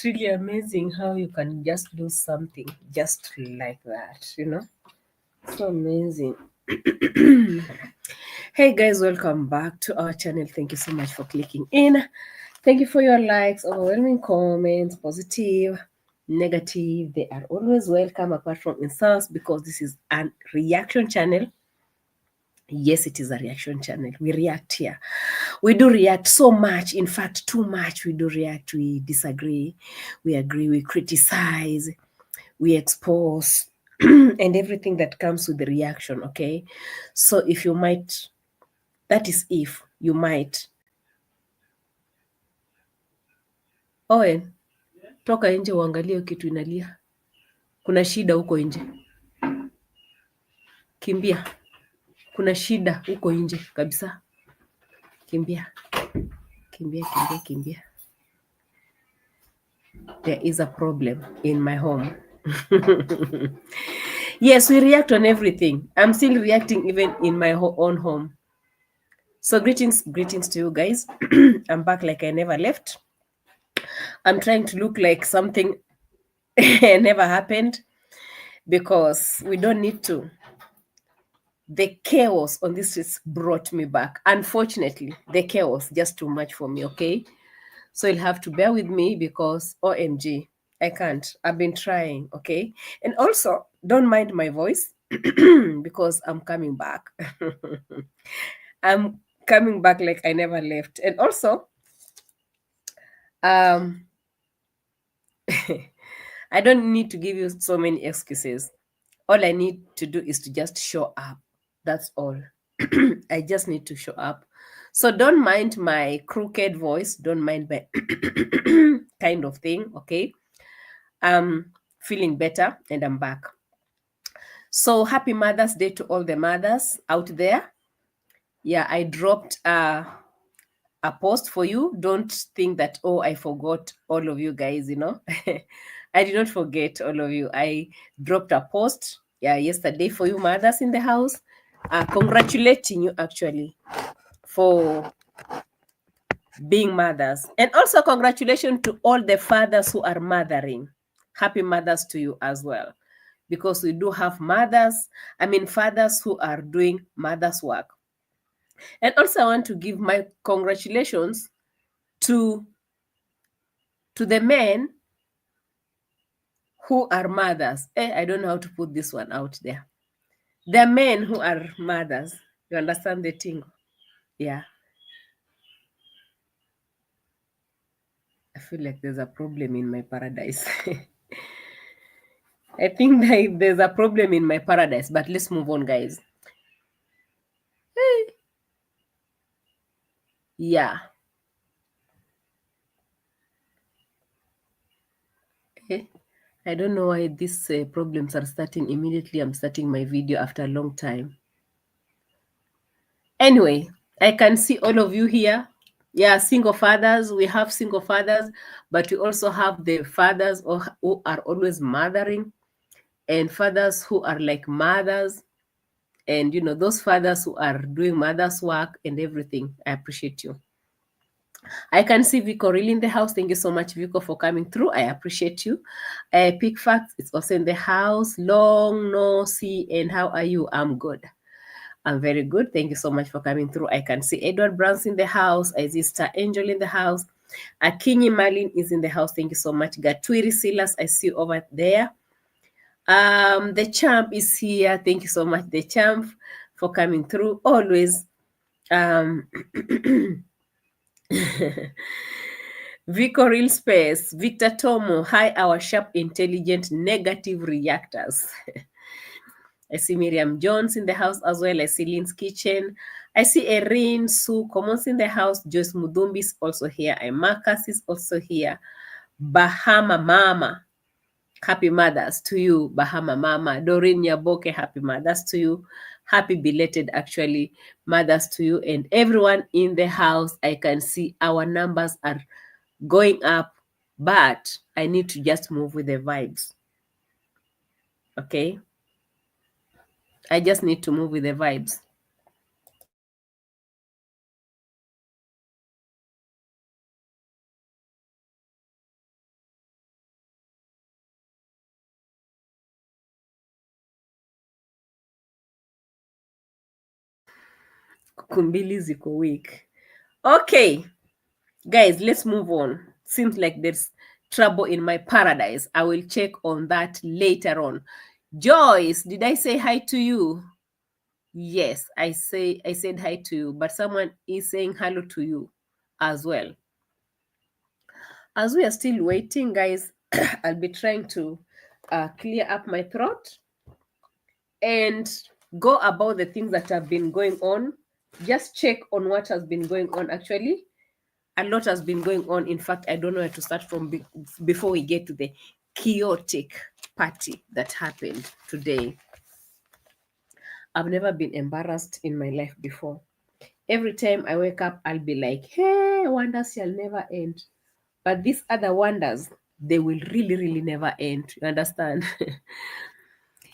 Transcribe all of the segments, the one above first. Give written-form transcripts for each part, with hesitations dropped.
It's really amazing how you can just do something just like that, So amazing. Hey guys, welcome back to our channel. Thank you so much for clicking in. Thank you for your likes, overwhelming comments, positive, negative. They are always welcome apart from insults, because this is a reaction channel. Yes, it is a reaction channel. We react here. We do react so much. In fact, too much. We do react. We disagree. We agree. We criticize. We expose. And everything that comes with the reaction, okay? So if you might, that is if you might. Owen, toka nje uangalie kitu inalia. Kuna shida huko nje. Kimbia. Kuna shida huko nje kabisa. Kimbia. Kimbia, kimbia, kimbia. There is a problem in my home. Yes, we react on everything. I'm still reacting even in my own home. So greetings to you guys. I'm back like I never left. I'm trying to look like something never happened, because we don't need to. The chaos on this streets brought me back. Unfortunately, the chaos just too much for me, okay? So you'll have to bear with me, because OMG, I can't. I've been trying, okay? And also, don't mind my voice because I'm coming back. I'm coming back like I never left. And also, I don't need to give you so many excuses. All I need to do is to just show up. That's all. I just need to show up. So don't mind my crooked voice. Don't mind my kind of thing, okay? I'm feeling better and I'm back. So happy Mother's Day to all the mothers out there. Yeah, I dropped a post for you. Don't think that, oh, I forgot all of you guys, I did not forget all of you. I dropped a post yesterday for you mothers in the house, congratulating you actually for being mothers. And also congratulations to all the fathers who are mothering. Happy mothers to you as well, because we do have fathers who are doing mothers work. And also I want to give my congratulations to the men who are mothers. I don't know how to put this one out there. The men who are mothers. You understand the thing? Yeah. I feel like there's a problem in my paradise. I think that there's a problem in my paradise, but let's move on, guys. Hey. Yeah. Okay. I don't know why these problems are starting immediately. I'm starting my video after a long time. Anyway, I can see all of you here. Yeah, single fathers. We have single fathers, but we also have the fathers who are always mothering, and fathers who are like mothers, and those fathers who are doing mother's work and everything. I appreciate you. I can see Vico really in the house. Thank you so much, Vico, for coming through. I appreciate you. Pick Facts is also in the house. Long no see, and how are you? I'm good. I'm very good. Thank you so much for coming through. I can see Edward Brown's in the house. I see Star Angel in the house. Akinyi Malin is in the house. Thank you so much. Gatwiri Silas, I see you over there. The Champ is here. Thank you so much, the Champ, for coming through. Always. Vico Real Space, Victor Tomo, hi, our sharp, intelligent, negative reactors. I see Miriam Jones in the house as well. I see Lynn's Kitchen. I see Erin, Sue Commons in the house. Joyce Mudumbi is also here. Marcus is also here. Bahama Mama, happy mothers to you, Bahama Mama. Doreen Nyaboke, happy mothers to you. Happy belated, actually, mothers to you. And everyone in the house, I can see our numbers are going up, but I need to just move with the vibes. Okay? I just need to move with the vibes. Kumbili ziko weak. Okay, guys, let's move on. Seems like there's trouble in my paradise. I will check on that later on. Joyce, did I say hi to you? Yes, I said hi to you, but someone is saying hello to you as well. As we are still waiting, guys, I'll be trying to clear up my throat and go about the things that have been going on. Just check on what has been going on. Actually, a lot has been going on. In fact, I don't know where to start from before we get to the chaotic party that happened today. I've never been embarrassed in my life before. Every time I wake up, I'll be like, hey, wonders shall never end. But these other wonders, they will really, really never end. You understand?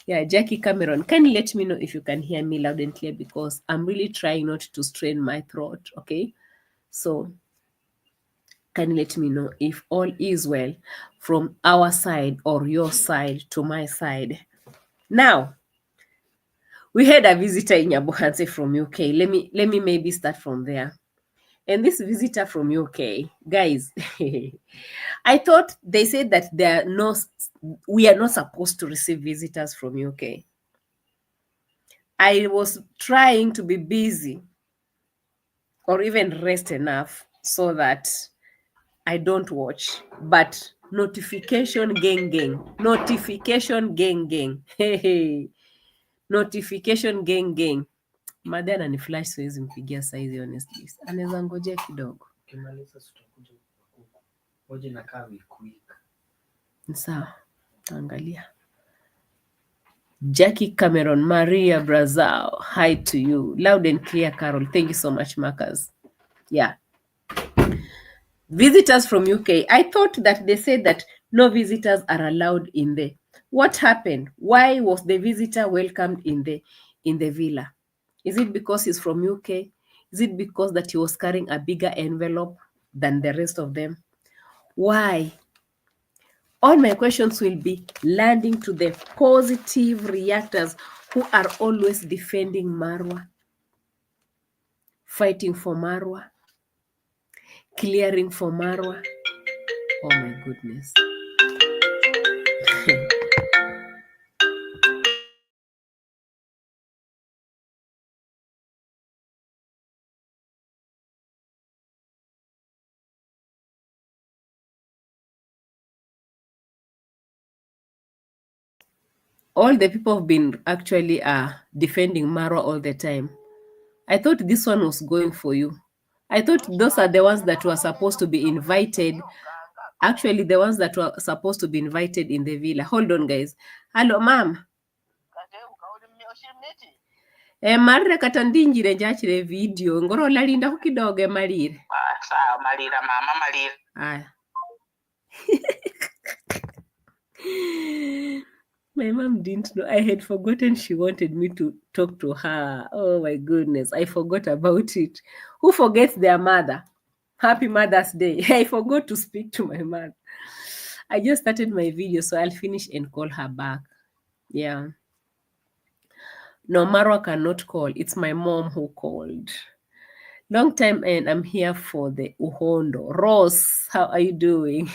Yeah, Jackie Cameron, can you let me know if you can hear me loud and clear, because I'm really trying not to strain my throat, okay? So can you let me know if all is well from our side or your side to my side? Now, we had a visitor in Nyabohanze from UK. Let me maybe start from there. And this visitor from UK, guys, I thought they said that we are not supposed to receive visitors from UK. I was trying to be busy or even rest enough so that I don't watch. But notification gang, notification gang, hey, notification gang. Madhe ananiflash siwezi mpigia saizi, honestly. Anaweza ngojea kidogo. Sawa, angalia. Jackie Cameron, Maria Brazil, hi to you. Loud and clear, Carol. Thank you so much, Marcus. Yeah. Visitors from UK. I thought that they said that no visitors are allowed in there. What happened? Why was the visitor welcomed in the villa? Is it because he's from UK? Is it because that he was carrying a bigger envelope than the rest of them? Why? All my questions will be landing to the positive reactors who are always defending Marwa, fighting for Marwa, clearing for Marwa. Oh my goodness. All the people have been actually defending Marwa all the time. I thought this one was going for you. I thought those are the ones that were supposed to be invited. Actually, the ones that were supposed to be invited in the villa. Hold on, guys. Hello, ma'am. Marire kata ndinjire njachire video ngoro olalinda kukidogo malire. Sawa malira mama malira. Aya. My mom didn't know. I had forgotten she wanted me to talk to her. Oh my goodness. I forgot about it. Who forgets their mother? Happy Mother's Day. I forgot to speak to my mother. I just started my video, so I'll finish and call her back. Yeah. No, Marwa cannot call. It's my mom who called. Long time, and I'm here for the Uhondo. Rose, how are you doing?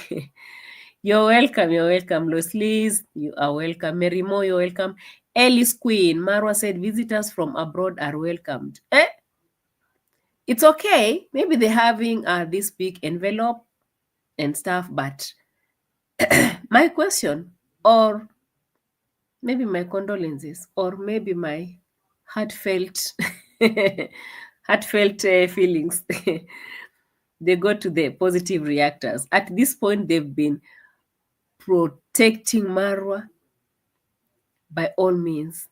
You're welcome. You're welcome. Liz, you are welcome. Mary Mo, you're welcome. Ellis Queen, Marwa said visitors from abroad are welcomed. It's okay. Maybe they're having this big envelope and stuff, but my question, or maybe my condolences, or maybe my heartfelt feelings, they go to the positive reactors. At this point, they've been protecting Marwa by all means,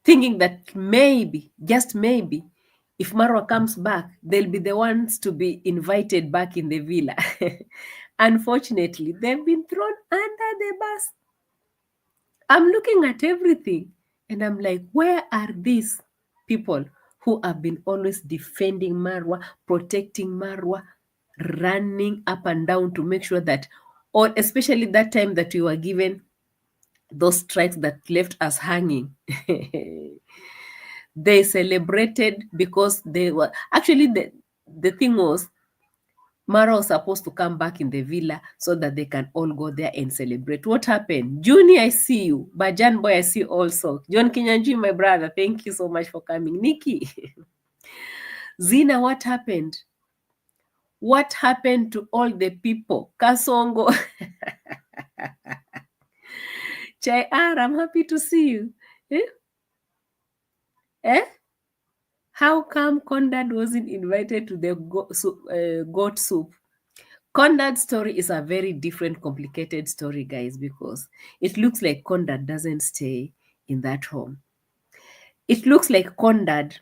thinking that maybe, just maybe, if Marwa comes back, they'll be the ones to be invited back in the villa. Unfortunately, they've been thrown under the bus. I'm looking at everything and I'm like, where are these people who have been always defending Marwa, protecting Marwa, running up and down to make sure that, or especially that time that we were given those strikes that left us hanging. They celebrated because they were actually the thing was Mara was supposed to come back in the villa so that they can all go there and celebrate. What happened? Juni, I see you. Bajan boy, I see you also. John Kinyanji, my brother, thank you so much for coming. Nikki. Zina, what happened? What happened to all the people? Kasongo. Chai R, I'm happy to see you. Eh? Eh? How come Conrad wasn't invited to the goat soup? Conrad's story is a very different, complicated story, guys, because it looks like Conrad doesn't stay in that home. It looks like Conrad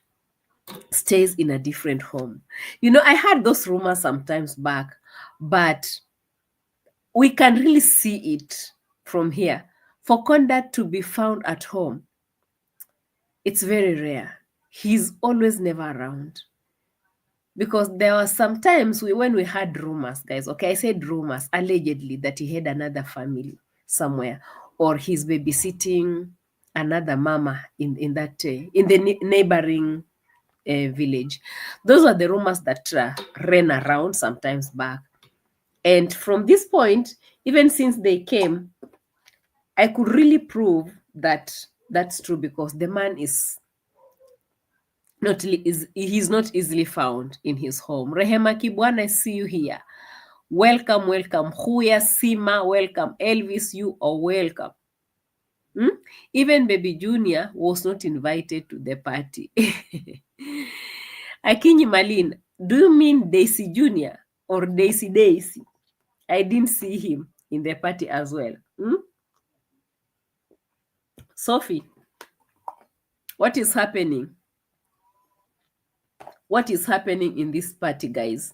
stays in a different home. You know, I heard those rumors sometimes back, but we can really see it from here. For Conrad to be found at home, it's very rare. He's always never around. Because there were some times when we had rumors, guys. Okay, I said rumors, allegedly, that he had another family somewhere, or he's babysitting another mama in that in the neighboring village. Those are the rumors that ran around sometimes back. And from this point, even since they came, I could really prove that that's true because the man is he's not easily found in his home. Rehema Kibwana, I see you here. Welcome, welcome. Huya Sima, welcome. Elvis, you are welcome. Even Baby Junior was not invited to the party. Akinyi Malin, do you mean Daisy Junior or Daisy? I didn't see him in the party as well. Sophie, what is happening? What is happening in this party, guys?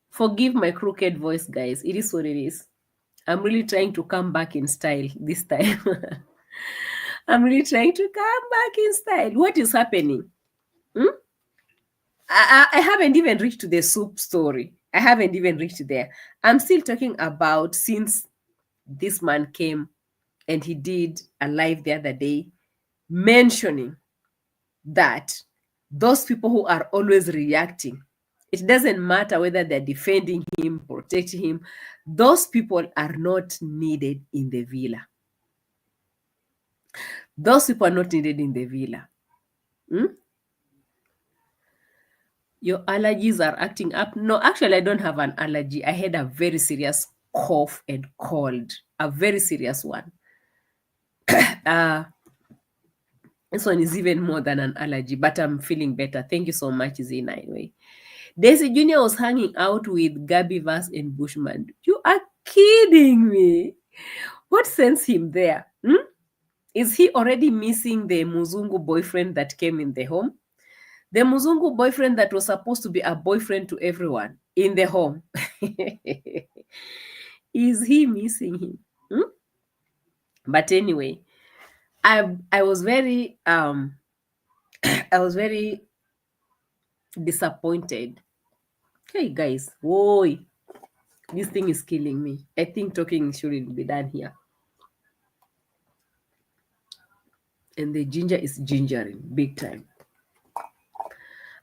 Forgive my crooked voice, guys. It is what it is. I'm really trying to come back in style this time. I'm really trying to come back in style. What is happening? I haven't even reached to the soup story. I haven't even reached there. I'm still talking about since this man came and he did a live the other day mentioning that those people who are always reacting, it doesn't matter whether they're defending him, protecting him, those people are not needed in the villa. Those people are not needed in the villa. Your allergies are acting up. No, actually, I don't have an allergy. I had a very serious cough and cold, a very serious one. This one is even more than an allergy, but I'm feeling better. Thank you so much, Zina. Anyway, Daisy Jr. was hanging out with Gabby Vass and Bushman. You are kidding me. What sends him there? Is he already missing the Mzungu boyfriend that came in the home? The Mzungu boyfriend that was supposed to be a boyfriend to everyone in the home. Is he missing him? But anyway, I was very I was very disappointed. Hey guys, whoa, this thing is killing me. I think talking shouldn't be done here. And the ginger is gingering big time.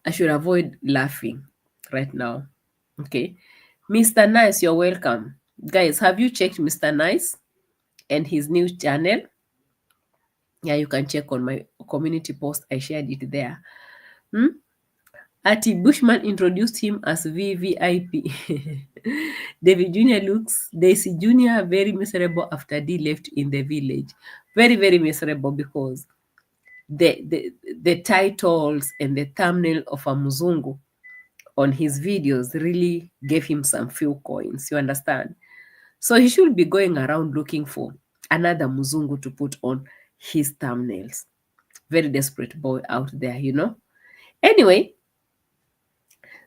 I should avoid laughing right now. Okay. Mr. Nice, you're welcome. Guys, have you checked Mr. Nice and his new channel? Yeah, you can check on my community post. I shared it there. Ati Bushman introduced him as VVIP. David Jr. looks, Daisy Jr. very miserable after D left in the village. Very, very miserable because the titles and the thumbnail of a Mzungu on his videos really gave him some few coins. You understand? So he should be going around looking for another Mzungu to put on his thumbnails. Very desperate boy out there, you know? Anyway,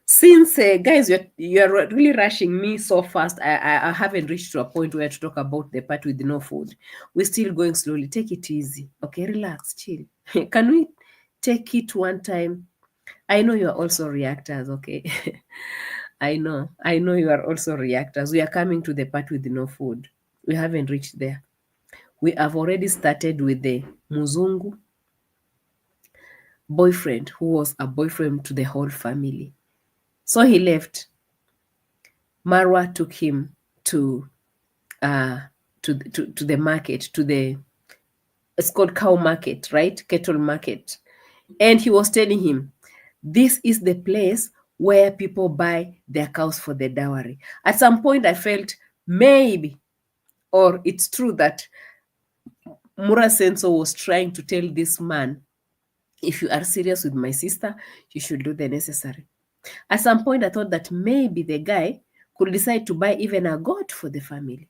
since guys, you're really rushing me so fast, I haven't reached to a point where to talk about the part with no food. We're still going slowly. Take it easy. Okay, relax, chill. Can we take it one time? I know you are also reactors, okay? I know you are also reactors. We are coming to the part with no food. We haven't reached there. We have already started with the Mzungu. boyfriend who was a boyfriend to the whole family. So he left. Marwa took him to to the market, to the, it's called cow market, right? Cattle market. And he was telling him, this is the place where people buy their cows for the dowry. At some point, I felt maybe, or it's true that Mura Senso was trying to tell this man, if you are serious with my sister, you should do the necessary. At some point, I thought that maybe the guy could decide to buy even a goat for the family.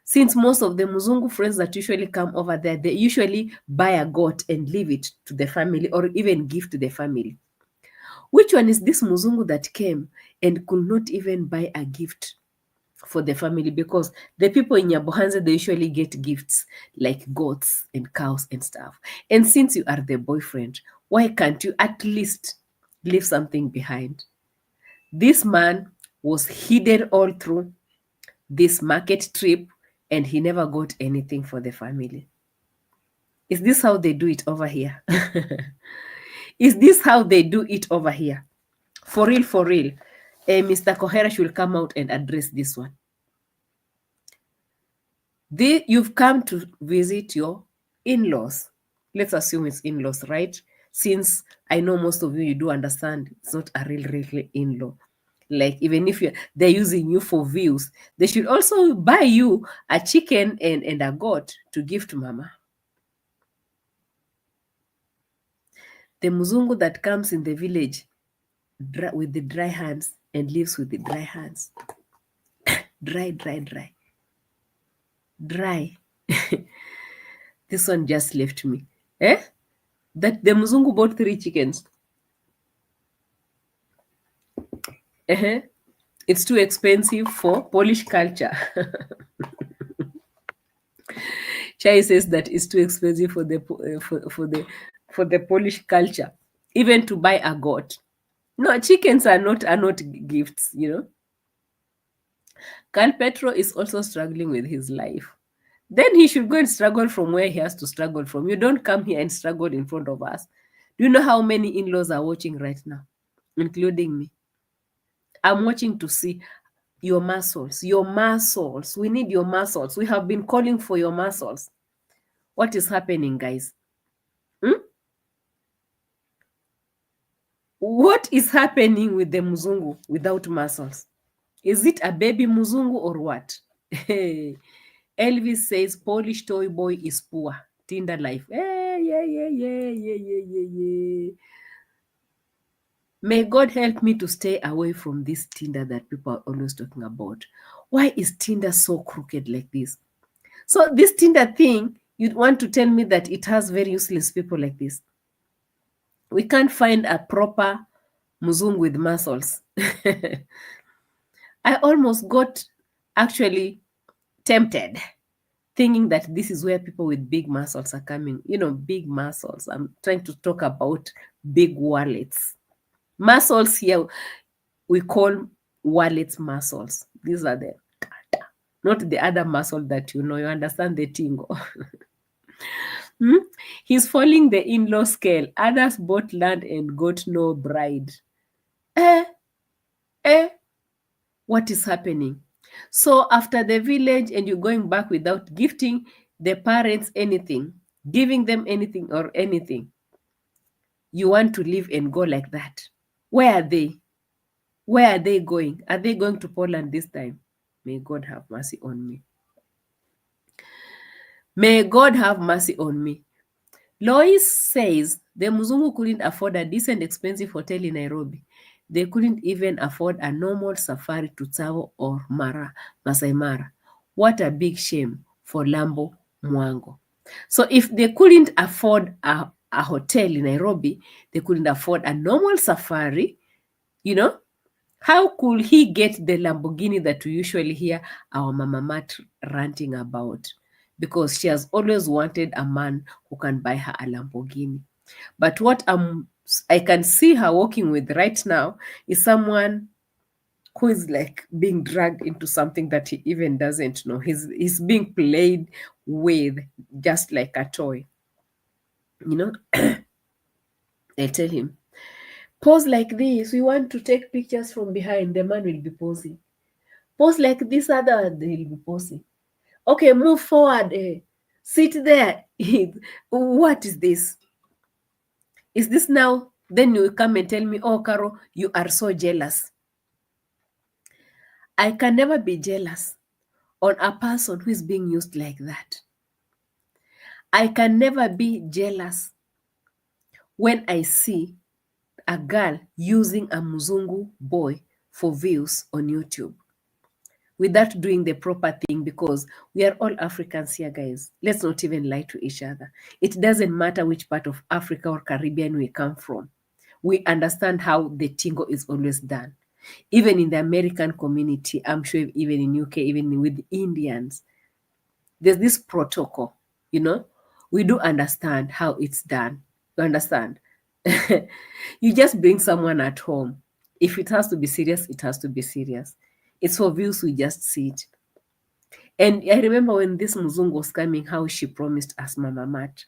Since most of the Mzungu friends that usually come over there, they usually buy a goat and leave it to the family or even give to the family. Which one is this Mzungu that came and could not even buy a gift for the family? Because the people in Nyabohanze, they usually get gifts like goats and cows and stuff. And since you are the boyfriend, why can't you at least leave something behind? This man was hidden all through this market trip and he never got anything for the family. Is this how they do it over here? Is this how they do it over here? For real, for real. Mr. Kohera should come out and address this one. You've come to visit your in-laws. Let's assume it's in-laws, right? Since I know most of you do understand it's not a real in-law. Like, even if they're using you for views, they should also buy you a chicken and a goat to give to mama. The Mzungu that comes in the village with the dry hands and lives with the dry hands. Dry. This one just left me. That the Mzungu bought 3 chickens. It's too expensive for Polish culture. Chai says that it's too expensive for the for the Polish culture, even to buy a goat. No, chickens are not gifts, you know. Carl Petro is also struggling with his life. Then he should go and struggle from where he has to struggle from. You don't come here and struggle in front of us. Do you know how many in-laws are watching right now, including me? I'm watching to see your muscles. Your muscles. We need your muscles. We have been calling for your muscles. What is happening, guys? What is happening with the Mzungu without muscles? Is it a baby Mzungu or what? Elvis says Polish toy boy is poor. Tinder life. Yeah. May God help me to stay away from this Tinder that people are always talking about. Why is Tinder so crooked like this? So this Tinder thing, you'd want to tell me that it has very useless people like this. We can't find a proper Mzungu with muscles. I almost got actually tempted, thinking that this is where people with big muscles are coming. You know, big muscles. I'm trying to talk about big wallets. Muscles here, we call wallets muscles. These are the, not the other muscle that you know. You understand the tingle. He's following the in-law scale. Others bought land and got no bride. What is happening? So after the village and you're going back without gifting the parents anything, giving them anything or anything, you want to live and go like that. Where are they? Where are they going? Are they going to Poland this time? May God have mercy on me. May God have mercy on me. Lois says the Mzungu couldn't afford a decent, expensive hotel in Nairobi. They couldn't even afford a normal safari to Tsavo or Masai Mara. What a big shame for Lambo Mwango. So if they couldn't afford a hotel in Nairobi, they couldn't afford a normal safari, you know, how could he get the Lamborghini that we usually hear our Mama Mat ranting about? Because she has always wanted a man who can buy her a Lamborghini. But what I can see her walking with right now is someone who is like being dragged into something that he even doesn't know. He's being played with just like a toy. You know? I tell him, pose like this. We want to take pictures from behind. The man will be posing. Pose like this other, they will be posing. Okay, move forward. Sit there. What is this? Is this now? Then you come and tell me, oh, Caro, you are so jealous. I can never be jealous on a person who is being used like that. I can never be jealous when I see a girl using a Mzungu boy for views on YouTube without doing the proper thing, because we are all Africans here, guys. Let's not even lie to each other. It doesn't matter which part of Africa or Caribbean we come from. We understand how the tingo is always done. Even in the American community, I'm sure even in UK, even with Indians, there's this protocol, you know. We do understand how it's done. You understand? You just bring someone at home. If it has to be serious, it has to be serious. It's for views, we just see it. And I remember when this Mzungu was coming, how she promised us, Mama Mat,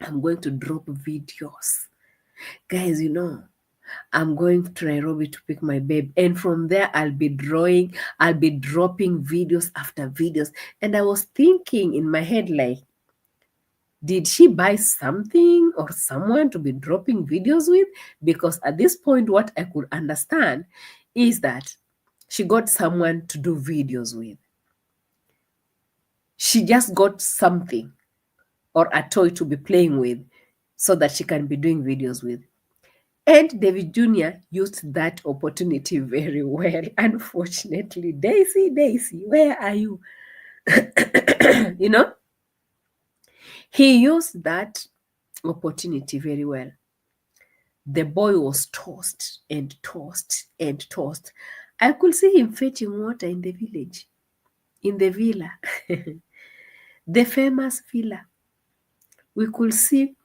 I'm going to drop videos. Guys, you know, I'm going to Nairobi to pick my babe. And from there, I'll be dropping videos after videos. And I was thinking in my head, like, did she buy something or someone to be dropping videos with? Because at this point, what I could understand is that she got someone to do videos with. She just got something or a toy to be playing with so that she can be doing videos with. And David Jr. used that opportunity very well. Unfortunately, Daisy, where are you? You know, he used that opportunity very well. The boy was tossed and tossed and tossed. I could see him fetching water in the village, in the villa, the famous villa. We could see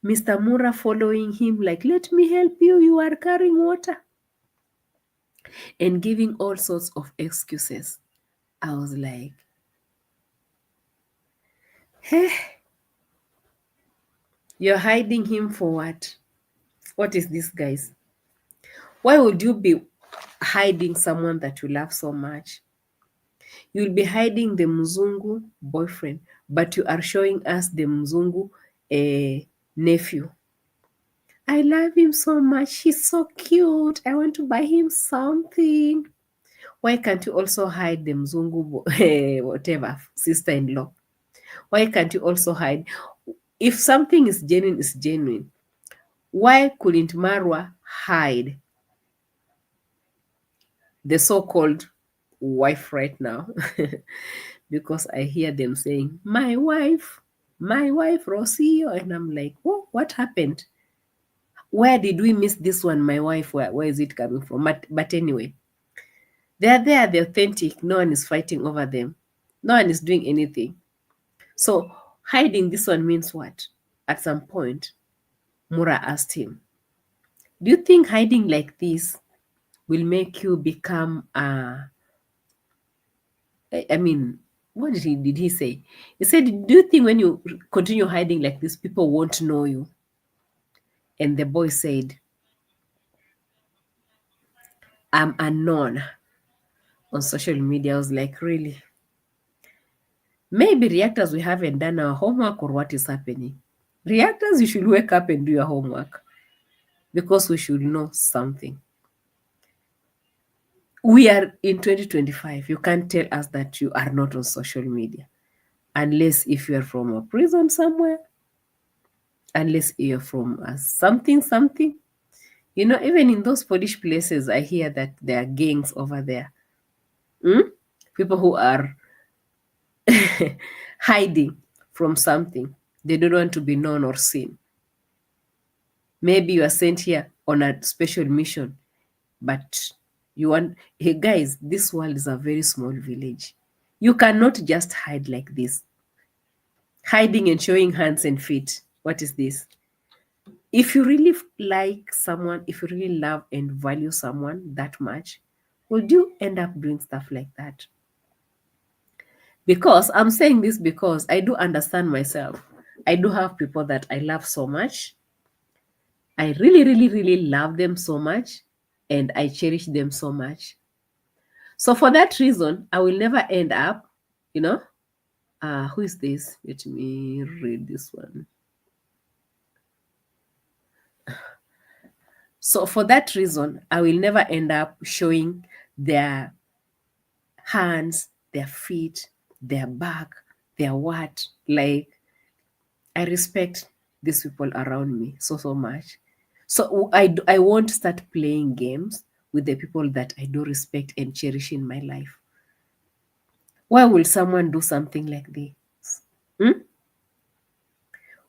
Mr. Mura following him, like, let me help you, you are carrying water, and giving all sorts of excuses. I was like, hey, you're hiding him for what? What is this, guys? Why would you be hiding someone that you love so much? You'll be hiding the Mzungu boyfriend, but you are showing us the Mzungu nephew. I love him so much. He's so cute. I want to buy him something. Why can't you also hide the Mzungu, whatever, sister-in-law? Why can't you also hide? If something is genuine, it's genuine. Why couldn't Marwa hide the so-called wife right now? Because I hear them saying, my wife, Rocio. And I'm like, oh, what happened? Where did we miss this one, my wife? Where is it coming from? But anyway, they're there, they're authentic. No one is fighting over them. No one is doing anything. So hiding this one means what? At some point, Mura asked him, do you think hiding like this will make you become I mean, what did he say? He said, do you think when you continue hiding like this, people won't know you? And the boy said, I'm unknown on social media. I was like, really? Maybe reactors, we haven't done our homework, or what is happening? Reactors, you should wake up and do your homework, because we should know something. We are in 2025. You can't tell us that you are not on social media, unless if you are from a prison somewhere, unless you're from a something. You know, even in those Polish places, I hear that there are gangs over there. People who are hiding from something. They don't want to be known or seen. Maybe you are sent here on a special mission, but you want, hey guys, this world is a very small village. You cannot just hide like this. Hiding and showing hands and feet. What is this? If you really like someone, if you really love and value someone that much, would you end up doing stuff like that? Because I'm saying this because I do understand myself. I do have people that I love so much. I really, really, really love them so much and I cherish them so much. So for that reason, I will never end up, you know, who is this? Let me read this one. So for that reason, I will never end up showing their hands, their feet, their back, their what. Like, I respect these people around me so, so much. So I won't start playing games with the people that I do respect and cherish in my life. Why will someone do something like this? Hmm?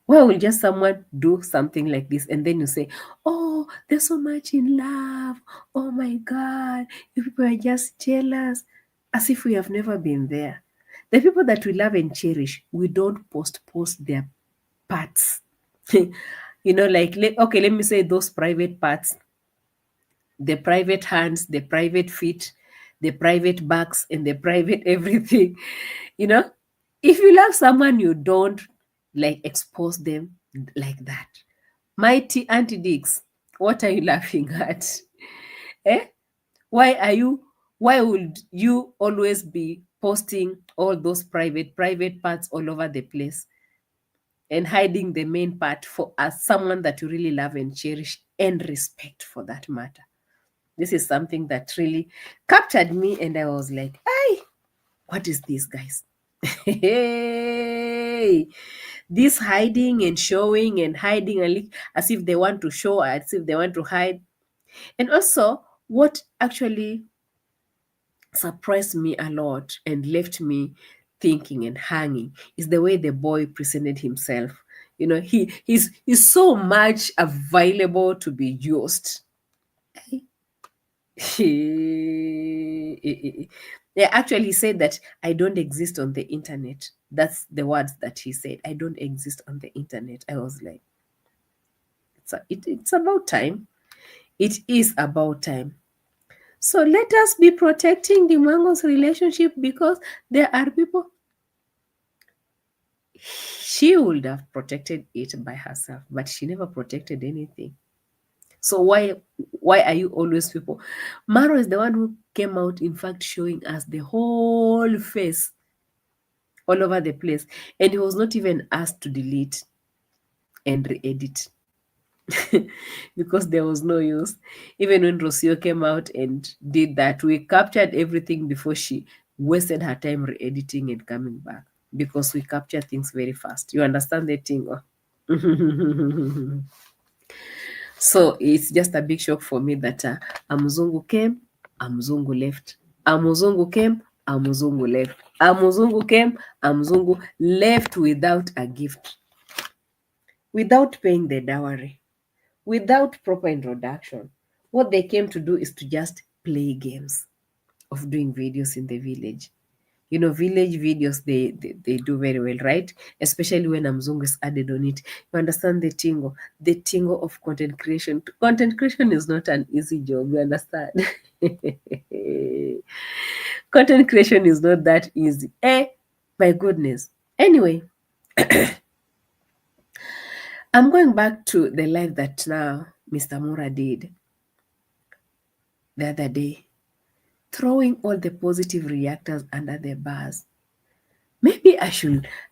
Why will just someone do something like this and then you say, oh, they're so much in love. Oh my God, you people are just jealous. As if we have never been there. The people that we love and cherish, we don't post their parts. Like, okay, let me say those private parts, the private hands, the private feet, the private backs, and the private everything. You know, if you love someone, you don't like expose them like that. Mighty Auntie Dix, what are you laughing at? Eh? Why are you? Why would you always be posting all those private parts all over the place and hiding the main part for as someone that you really love and cherish and respect for that matter? This is something that really captured me, and I was like, "Hey, what is this, guys?" Hey, this hiding and showing and hiding and as if they want to show, as if they want to hide. And also, what actually surprised me a lot and left me thinking and hanging is the way the boy presented himself. He's so much available to be used. Yeah, actually, he said that I don't exist on the internet. That's the words that he said. I don't exist on the internet. I was like, it's about time. It is about time. So let us be protecting the Mango's relationship because there are people. She would have protected it by herself, but she never protected anything. So why are you always people? Marwa is the one who came out, in fact, showing us the whole face all over the place, and he was not even asked to delete and re-edit because there was no use. Even when Rocio came out and did that, we captured everything before she wasted her time re-editing and coming back because we capture things very fast. You understand the thing? So it's just a big shock for me that a Mzungu came, a Mzungu left. A Mzungu came, a Mzungu left. A Mzungu came, a Mzungu left without a gift, without paying the dowry, without proper introduction. What they came to do is to just play games of doing videos in the village. Village videos, they do very well, right? Especially when a Mzungu is added on it. You understand the tingle of content creation. Content creation is not an easy job, you understand? Content creation is not that easy. My goodness. Anyway, I'm going back to the live that now Mr. Mura did the other day, throwing all the positive reactors under the bus. Maybe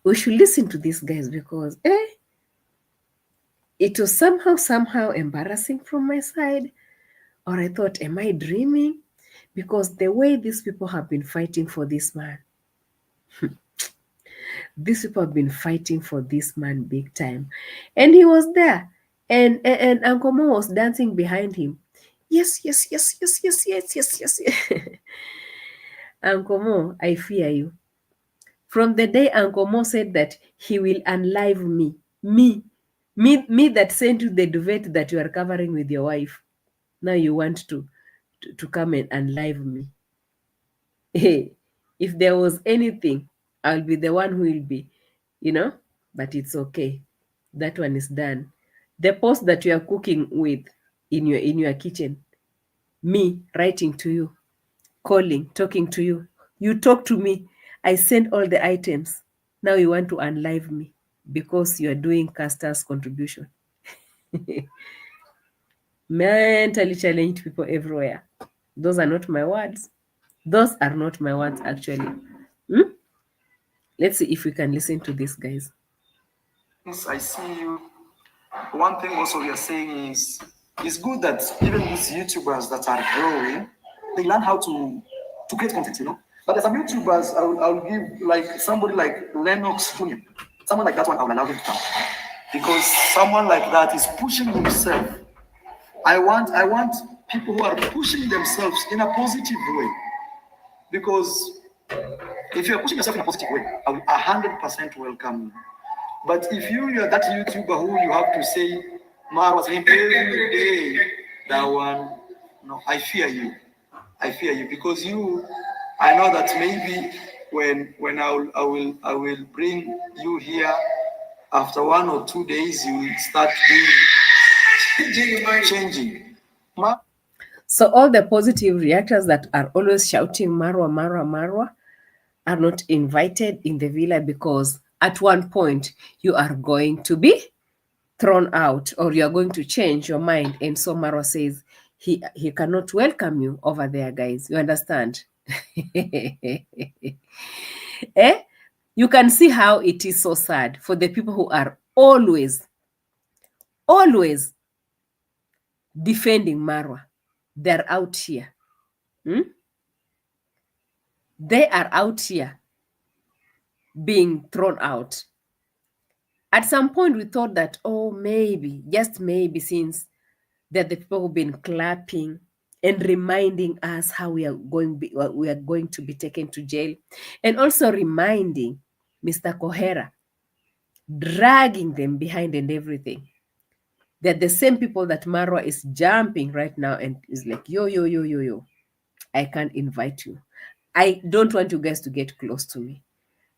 we should listen to these guys because it was somehow embarrassing from my side. Or I thought, am I dreaming? Because the way these people have been fighting for this man, these people have been fighting for this man big time. And he was there. And Uncle Mo was dancing behind him. Yes, yes, yes, yes, yes, yes, yes, yes. Uncle Mo, I fear you. From the day Uncle Mo said that he will unlive me that sent you the duvet that you are covering with your wife. Now you want to come and unlive me. Hey, if there was anything, I'll be the one who will be, but it's okay. That one is done. The post that you are cooking with in your kitchen, me writing to you, calling, talking to you. You talk to me. I send all the items. Now you want to unlive me because you are doing Castor's contribution. Mentally challenged people everywhere. Those are not my words. Those are not my words, actually. Hmm? Let's see if we can listen to this, guys. Yes, I see you. One thing also we are saying is it's good that even these YouTubers that are growing, they learn how to create content, you know. But as some YouTubers, I'll give like somebody like Lennox Jr. Someone like that one, I will allow him to come. Because someone like that is pushing himself. I want people who are pushing themselves in a positive way. Because if you're pushing yourself in a positive way, I will 100% welcome you. But if you're that YouTuber who you have to say Marwa's name every day, that one, no, I fear you. I fear you because I know that maybe when I will bring you here after 1 or 2 days, you will start changing. So all the positive reactors that are always shouting Marwa, Marwa, Marwa are not invited in the villa, because at one point you are going to be thrown out, or you are going to change your mind. And so Marwa says he cannot welcome you over there, guys. You understand? Eh? You can see how it is so sad for the people who are always defending Marwa. They're out here. They are out here being thrown out. At some point, we thought that, oh, maybe, just maybe, since they're the people who've been clapping and reminding us how we are going to be taken to jail, and also reminding Mr. Kohera, dragging them behind and everything. They're the same people that Marwa is jumping right now and is like, yo, yo, yo, yo, yo, I can't invite you. I don't want you guys to get close to me.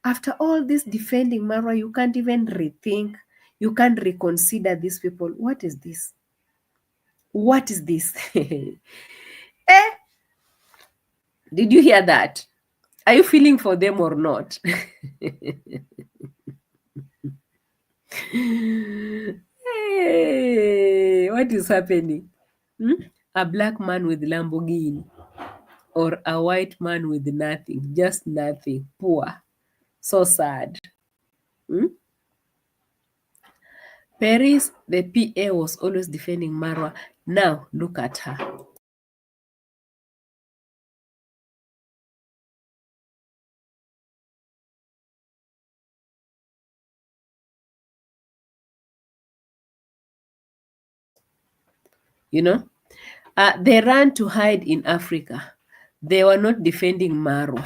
After all this defending Marwa, you can't even rethink. You can't reconsider these people. What is this? What is this? Eh? Did you hear that? Are you feeling for them or not? Hey, what is happening? A black man with Lamborghini, or a white man with nothing, just nothing, poor, so sad. Paris, the PA, was always defending Marwa. Now look at her. You know, they ran to hide in Africa. They were not defending Marwa.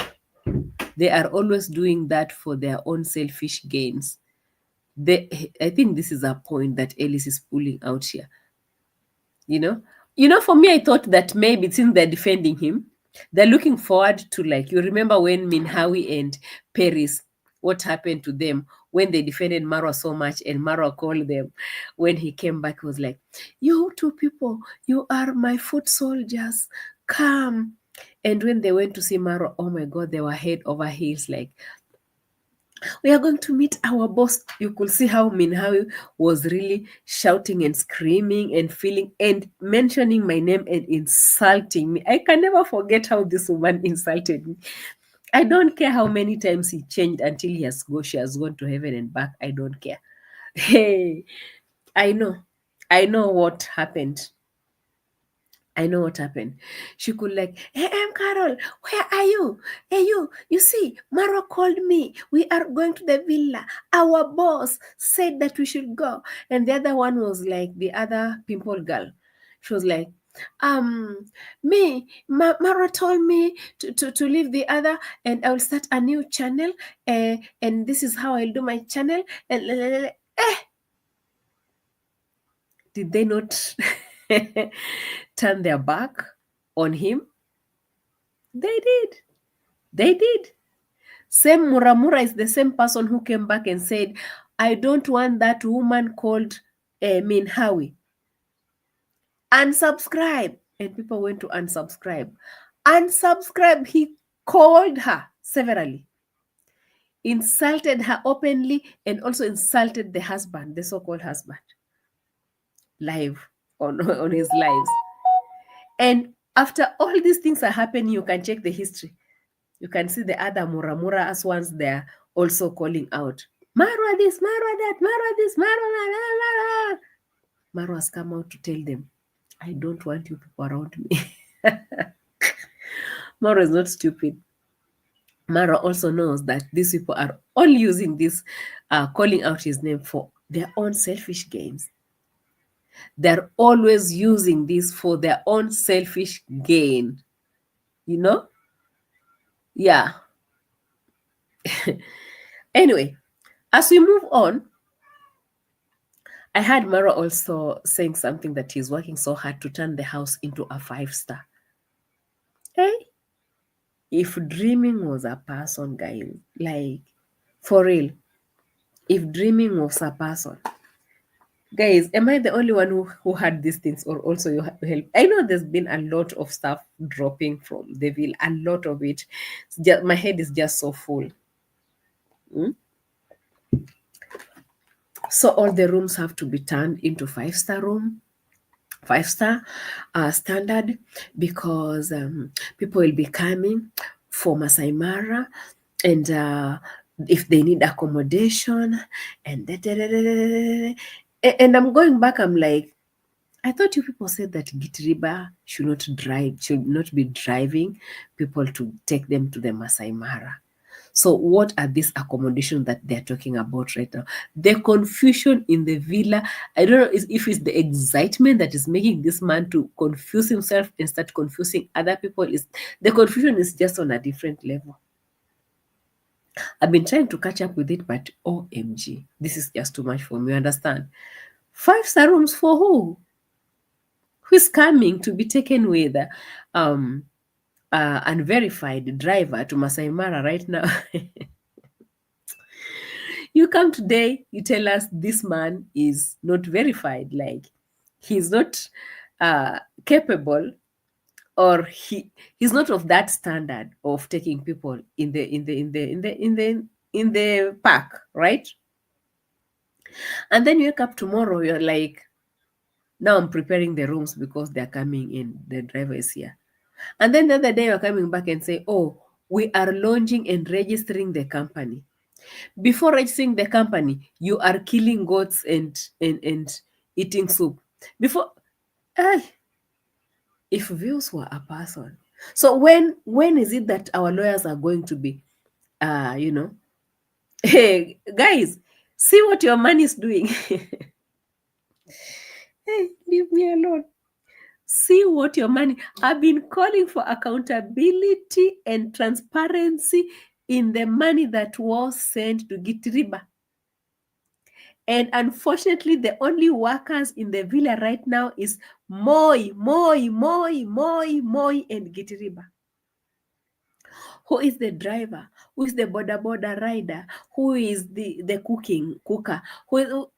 They are always doing that for their own selfish gains. I think this is a point that Alice is pulling out here. For me, I thought that maybe since they're defending him, they're looking forward to, like, you remember when Minhawi and Paris, what happened to them when they defended Marwa so much, and Marwa called them when he came back. He was like, you two people, you are my foot soldiers, come. And when they went to see Marwa, oh my God, they were head over heels, like, we are going to meet our boss. You could see how Minhawi was really shouting and screaming and feeling and mentioning my name and insulting me. I can never forget how this woman insulted me. I don't care how many times he changed until she has gone to heaven and back. I don't care. Hey, I know what happened. I know what happened. She could, like, A.M Qarol, where are you? Hey, you see, Marwa called me. We are going to the villa. Our boss said that we should go. And the other one was like, the other pimple girl. She was like, Marwa told me to leave the other, and I will start a new channel. And this is how I'll do my channel. And did they not turn their back on him? They did. They did. Same Muramura is the same person who came back and said, I don't want that woman called Minhawi. Unsubscribe. And people went to unsubscribe. Unsubscribe. He called her severally, insulted her openly, and also insulted the husband, the so-called husband, live. on his lives. And after all these things are happening, you can check the history. You can see the other Muramura as ones they're also calling out. Marwa this, Marwa that, Marwa this, Marwa that. Marwa has come out to tell them, I don't want you people around me. Marwa is not stupid. Marwa also knows that these people are all using this, calling out his name for their own selfish gains. They're always using this for their own selfish gain. You know? Yeah. Anyway, as we move on, I heard Marwa also saying something that he's working so hard to turn the house into a 5-star. Hey, if dreaming was a person, guys, like for real, if dreaming was a person, guys, am I the only one who had these things, or also you help? I know there's been a lot of stuff dropping from the ville, a lot of it. My head is just so full. So all the rooms have to be turned into 5-star room. 5-star standard, because people will be coming for Masai Mara, and if they need accommodation, and and I'm going back, I'm like, I thought you people said that Gitiriba should not be driving people to take them to the Masai Mara. So what are these accommodations that they're talking about right now? The confusion in the villa, I don't know if it's the excitement that is making this man to confuse himself and start confusing other people. The confusion is just on a different level. I've been trying to catch up with it, but OMG, this is just too much for me, understand? 5-star rooms for who? Who's coming to be taken with unverified driver to Masai Mara right now? You come today, you tell us this man is not verified, like he's not capable, or he's not of that standard of taking people in the park, right? And then you wake up tomorrow, you're like, now I'm preparing the rooms because they're coming in, the driver is here. And then the other day you're coming back and say, oh, we are launching and registering the company. Before registering the company, you are killing goats and eating soup. Before, if views were a person. So when is it that our lawyers are going to be, hey, guys, see what your money is doing. Hey, leave me alone. See what your money. I've been calling for accountability and transparency in the money that was sent to Gitiriba. And unfortunately, the only workers in the villa right now is Moi, and Gitiriba. Who is the driver? Who is the boda rider? Who is the cooker? Who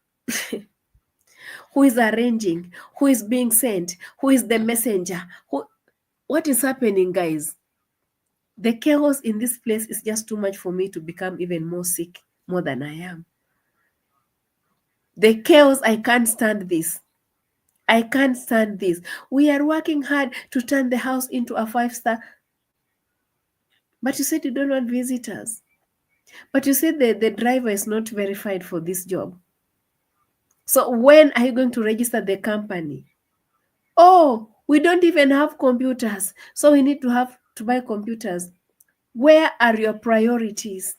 is arranging? Who is being sent? Who is the messenger? What is happening, guys? The chaos in this place is just too much for me to become even more sick, more than I am. The chaos, I can't stand this. I can't stand this. We are working hard to turn the house into a 5-star. But you said you don't want visitors. But you said the driver is not verified for this job. So when are you going to register the company? Oh, we don't even have computers, so we need to buy computers. Where are your priorities?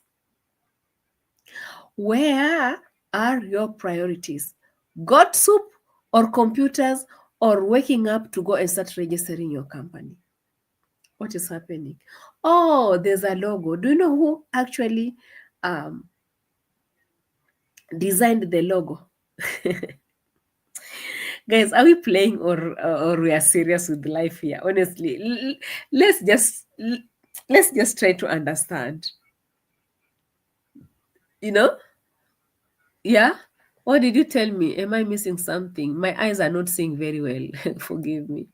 Where are your priorities? Goat soup or computers, or waking up to go and start registering your company? What is happening? Oh, there's a logo. Do you know who actually designed the logo? Guys, are we playing, or we are serious with life here? Honestly, let's just try to understand. Yeah. What did you tell me? Am I missing something? My eyes are not seeing very well. Forgive me.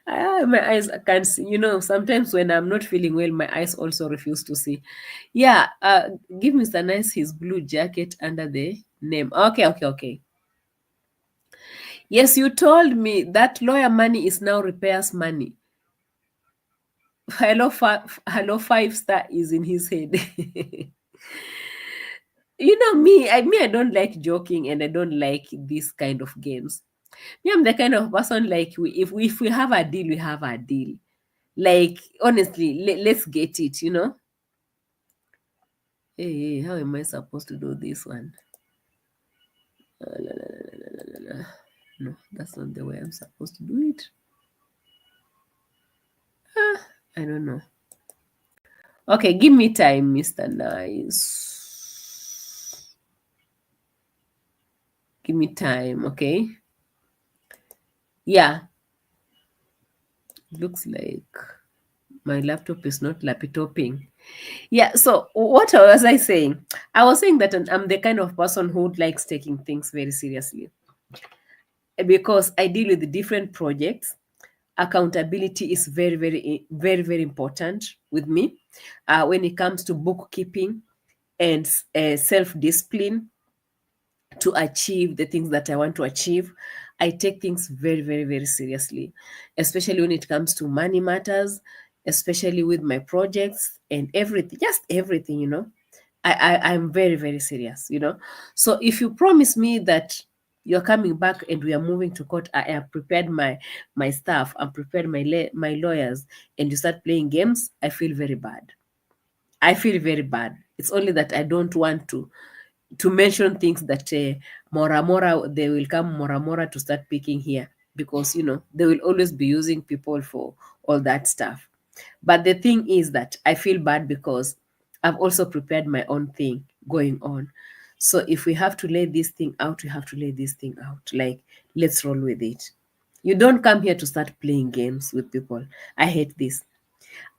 My eyes can't see. Sometimes when I'm not feeling well, my eyes also refuse to see. Yeah, give Mr. Nice his blue jacket under the name. Okay. Yes, you told me that lawyer money is now repairs money. Hello, 5 star is in his head. Me, I don't like joking and I don't like this kind of games. Me, I'm the kind of person like if we have a deal, we have a deal. Like honestly, let's get it. Hey, how am I supposed to do this one? La, la, la, la, la, la. No, that's not the way I'm supposed to do it. I don't know. Okay, give me time, Mr. Nice. Give me time, okay? Yeah. Looks like my laptop is not laptoping. Yeah, so what was I saying? I was saying that I'm the kind of person who likes taking things very seriously because I deal with different projects. Accountability is very, very, very, very important with me when it comes to bookkeeping and self-discipline to achieve the things that I want to achieve. I take things very, very, very seriously, especially when it comes to money matters, especially with my projects and everything, just everything. I'm very, very serious. So if you promise me that you're coming back and we are moving to court, I have prepared my staff, I'm prepared my lawyers, and you start playing games, I feel very bad. I feel very bad. It's only that I don't want to mention things that Mora they will come Mora to start picking here because they will always be using people for all that stuff. But the thing is that I feel bad because I've also prepared my own thing going on. So if we have to lay this thing out, we have to lay this thing out. Like, let's roll with it. You don't come here to start playing games with people. I hate this.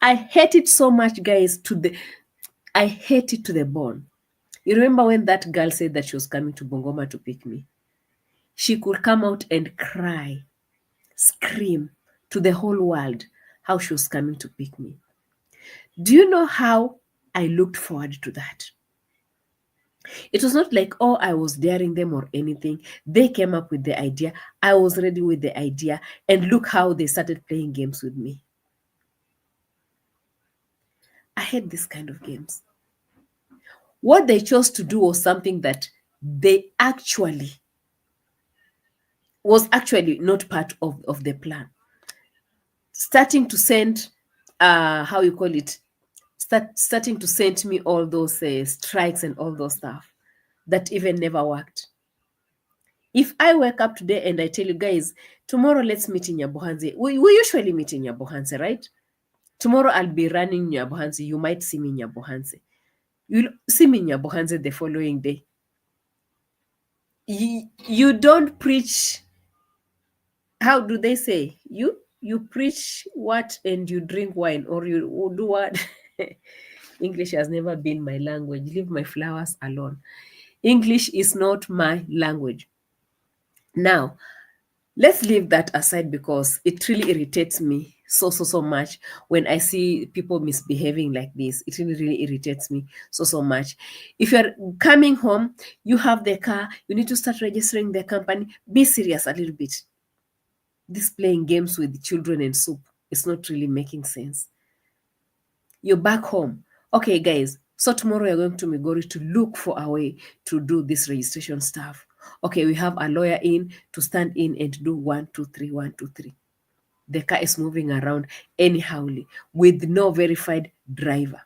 I hate it so much, guys. I hate it to the bone. You remember when that girl said that she was coming to Bongoma to pick me? She could come out and cry, scream to the whole world how she was coming to pick me. Do you know how I looked forward to that? It was not like, oh, I was daring them or anything. They came up with the idea. I was ready with the idea. And look how they started playing games with me. I hate this kind of games. What they chose to do was something that they was actually not part of the plan. Starting to send, how you call it, starting to send me all those strikes and all those stuff that even never worked. If I wake up today and I tell you guys, tomorrow let's meet in Nyabohanze, we usually meet in Nyabohanze, right? Tomorrow I'll be running Nyabohanze. You might see me in Nyabohanze. You'll see me in Nyabohanze the following day. You don't preach. How do they say? You preach what and you drink wine, or you do what? English has never been my language. Leave my flowers alone. English is not my language. Now, let's leave that aside because it really irritates me so much when I see people misbehaving like this. It really irritates me so much. If you're coming home, you have the car, you need to start registering the company. Be serious a little bit. This playing games with children and soup is not really making sense. You're back home. Okay, guys, so tomorrow you're going to Migori to look for a way to do this registration stuff. Okay, we have a lawyer in to stand in and do 1, 2, 3, 1, 2, 3. The car is moving around anyhowly with no verified driver.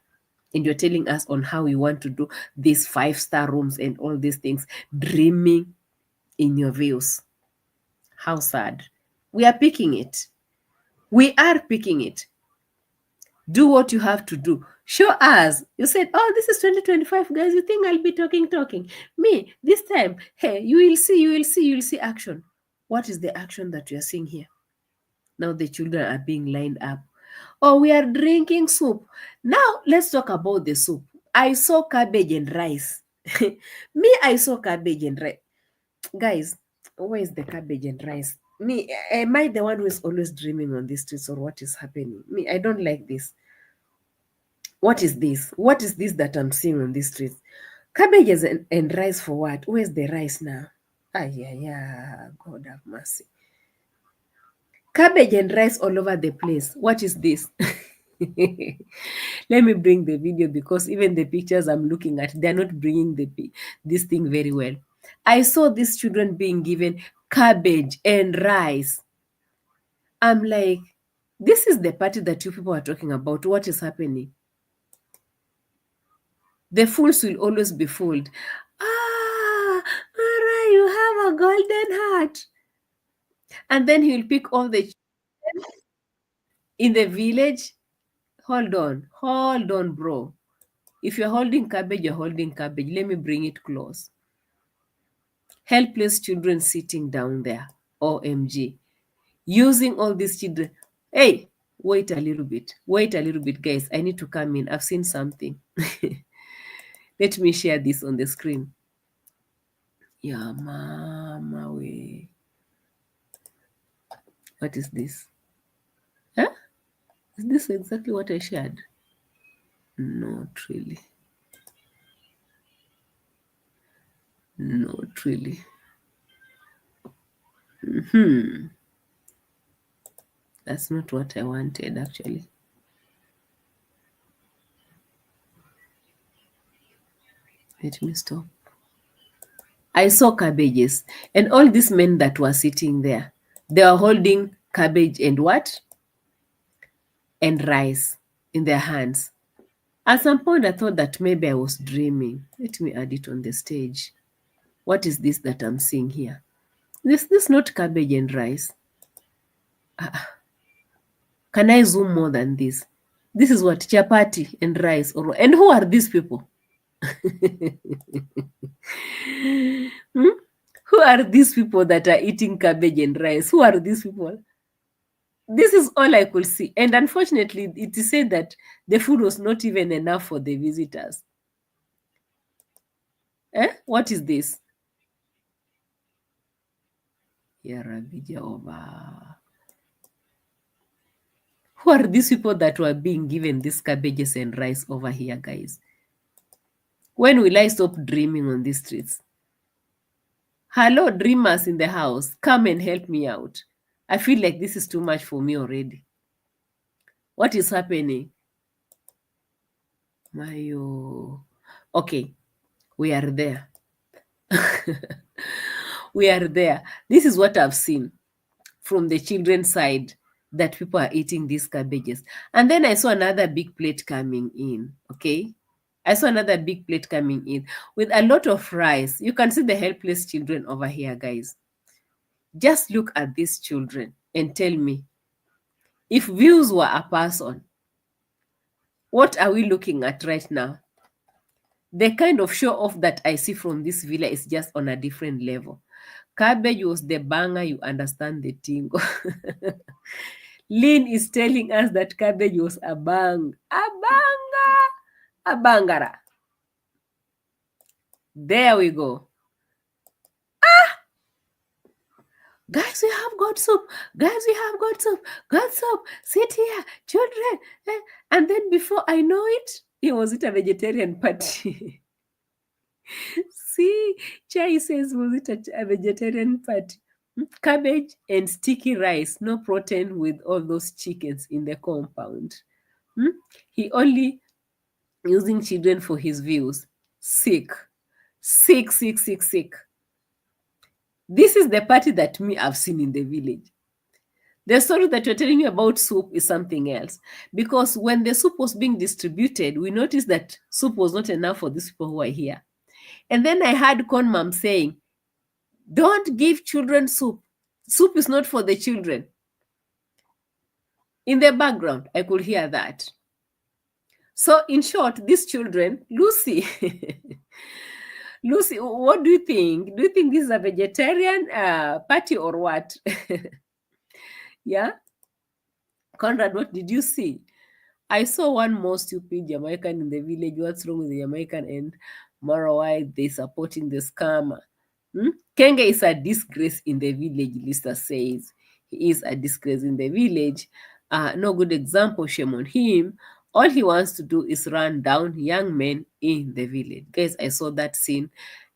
And you're telling us on how you want to do these 5-star rooms and all these things, dreaming in your views. How sad. We are picking it. We are picking it. Do what you have to do. Show us. You said, oh, this is 2025, guys. You think I'll be talking. Me, this time, hey, you will see action. What is the action that you are seeing here? Now the children are being lined up. Oh, we are drinking soup. Now, let's talk about the soup. I saw cabbage and rice. I saw cabbage and rice. Guys, where is the cabbage and rice? Me, am I the one who is always dreaming on these streets, or what is happening? Me, I don't like this. What is this? What is this that I'm seeing on these streets? Cabbages and rice for what? Where's the rice now? Ah, yeah, God have mercy. Cabbage and rice all over the place. What is this? Let me bring the video, because even the pictures I'm looking at, they're not bringing this thing very well. I saw these children being given cabbage and rice. I'm like, this is the party that you people are talking about. What is happening? The fools will always be fooled. Ah, Mara, you have a golden heart. And then he'll pick all the children in the village. Hold on, bro. If you're holding cabbage, you're holding cabbage. Let me bring it close. Helpless children sitting down there. OMG. Using all these children. Hey, wait a little bit. Wait a little bit, guys. I need to come in. I've seen something. Let me share this on the screen. Yeah, mama way. What is this? Huh? Is this exactly what I shared? Not really. Not really. That's not what I wanted, actually. Let me stop. I saw cabbages, and all these men that were sitting there, they were holding cabbage and what? And rice in their hands. At some point, I thought that maybe I was dreaming. Let me add it on the stage. What is this that I'm seeing here? This not cabbage and rice. Can I zoom more than this? This is what? Chapati and rice. And who are these people? Who are these people that are eating cabbage and rice? Who are these people? This is all I could see. And unfortunately, it is said that the food was not even enough for the visitors. What is this? Ya Rabbi Jehovah. Who are these people that were being given these cabbages and rice over here, guys? When will I stop dreaming on these streets? Hello, dreamers in the house. Come and help me out. I feel like this is too much for me already. What is happening? Mayo. Okay, we are there. We are there. This is what I've seen from the children's side, that people are eating these cabbages. And then I saw another big plate coming in, okay? I saw another big plate coming in with a lot of rice. You can see the helpless children over here, guys. Just look at these children and tell me, if views were a person, what are we looking at right now? The kind of show off that I see from this villa is just on a different level. Cabbage was the banger, you understand the tingo. Lynn is telling us that cabbage was a bangara. There we go. Guys, we have got soup. Guys, we have got soup. Got soup. Sit here, children. And then before I know it, was it a vegetarian party? See, Chai says, was it a vegetarian party? Cabbage and sticky rice, no protein with all those chickens in the compound. He only using children for his views. Sick. This is the party that I've seen in the village. The story that you're telling me about soup is something else. Because when the soup was being distributed, we noticed that soup was not enough for these people who are here. And then I heard Con Mom saying, don't give children soup. Soup is not for the children. In the background, I could hear that. So in short, these children, Lucy, what do you think? Do you think this is a vegetarian party or what? Yeah? Conrad, what did you see? I saw one more stupid Jamaican in the village. What's wrong with the Jamaican and Marwa? They supporting the scammer. Kenge is a disgrace in the village, Lisa says. He is a disgrace in the village. No good example, shame on him. All he wants to do is run down young men in the village. Guys, I saw that scene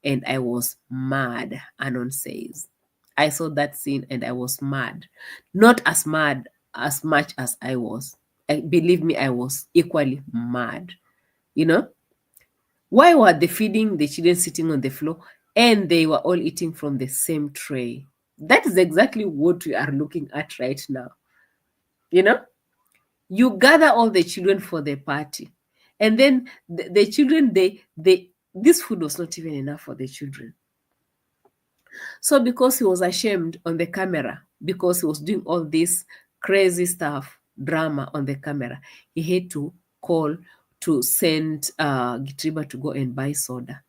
and I was mad, Anon says. I saw that scene and I was mad. Not as mad as much as I was. Believe me, I was equally mad. You know? Why were they feeding the children sitting on the floor and they were all eating from the same tray? That is exactly what we are looking at right now. You know, you gather all the children for the party, and then the children, this food was not even enough for the children. So because he was ashamed on the camera, because he was doing all this crazy stuff, drama on the camera, he had to call to send Gitriba to go and buy soda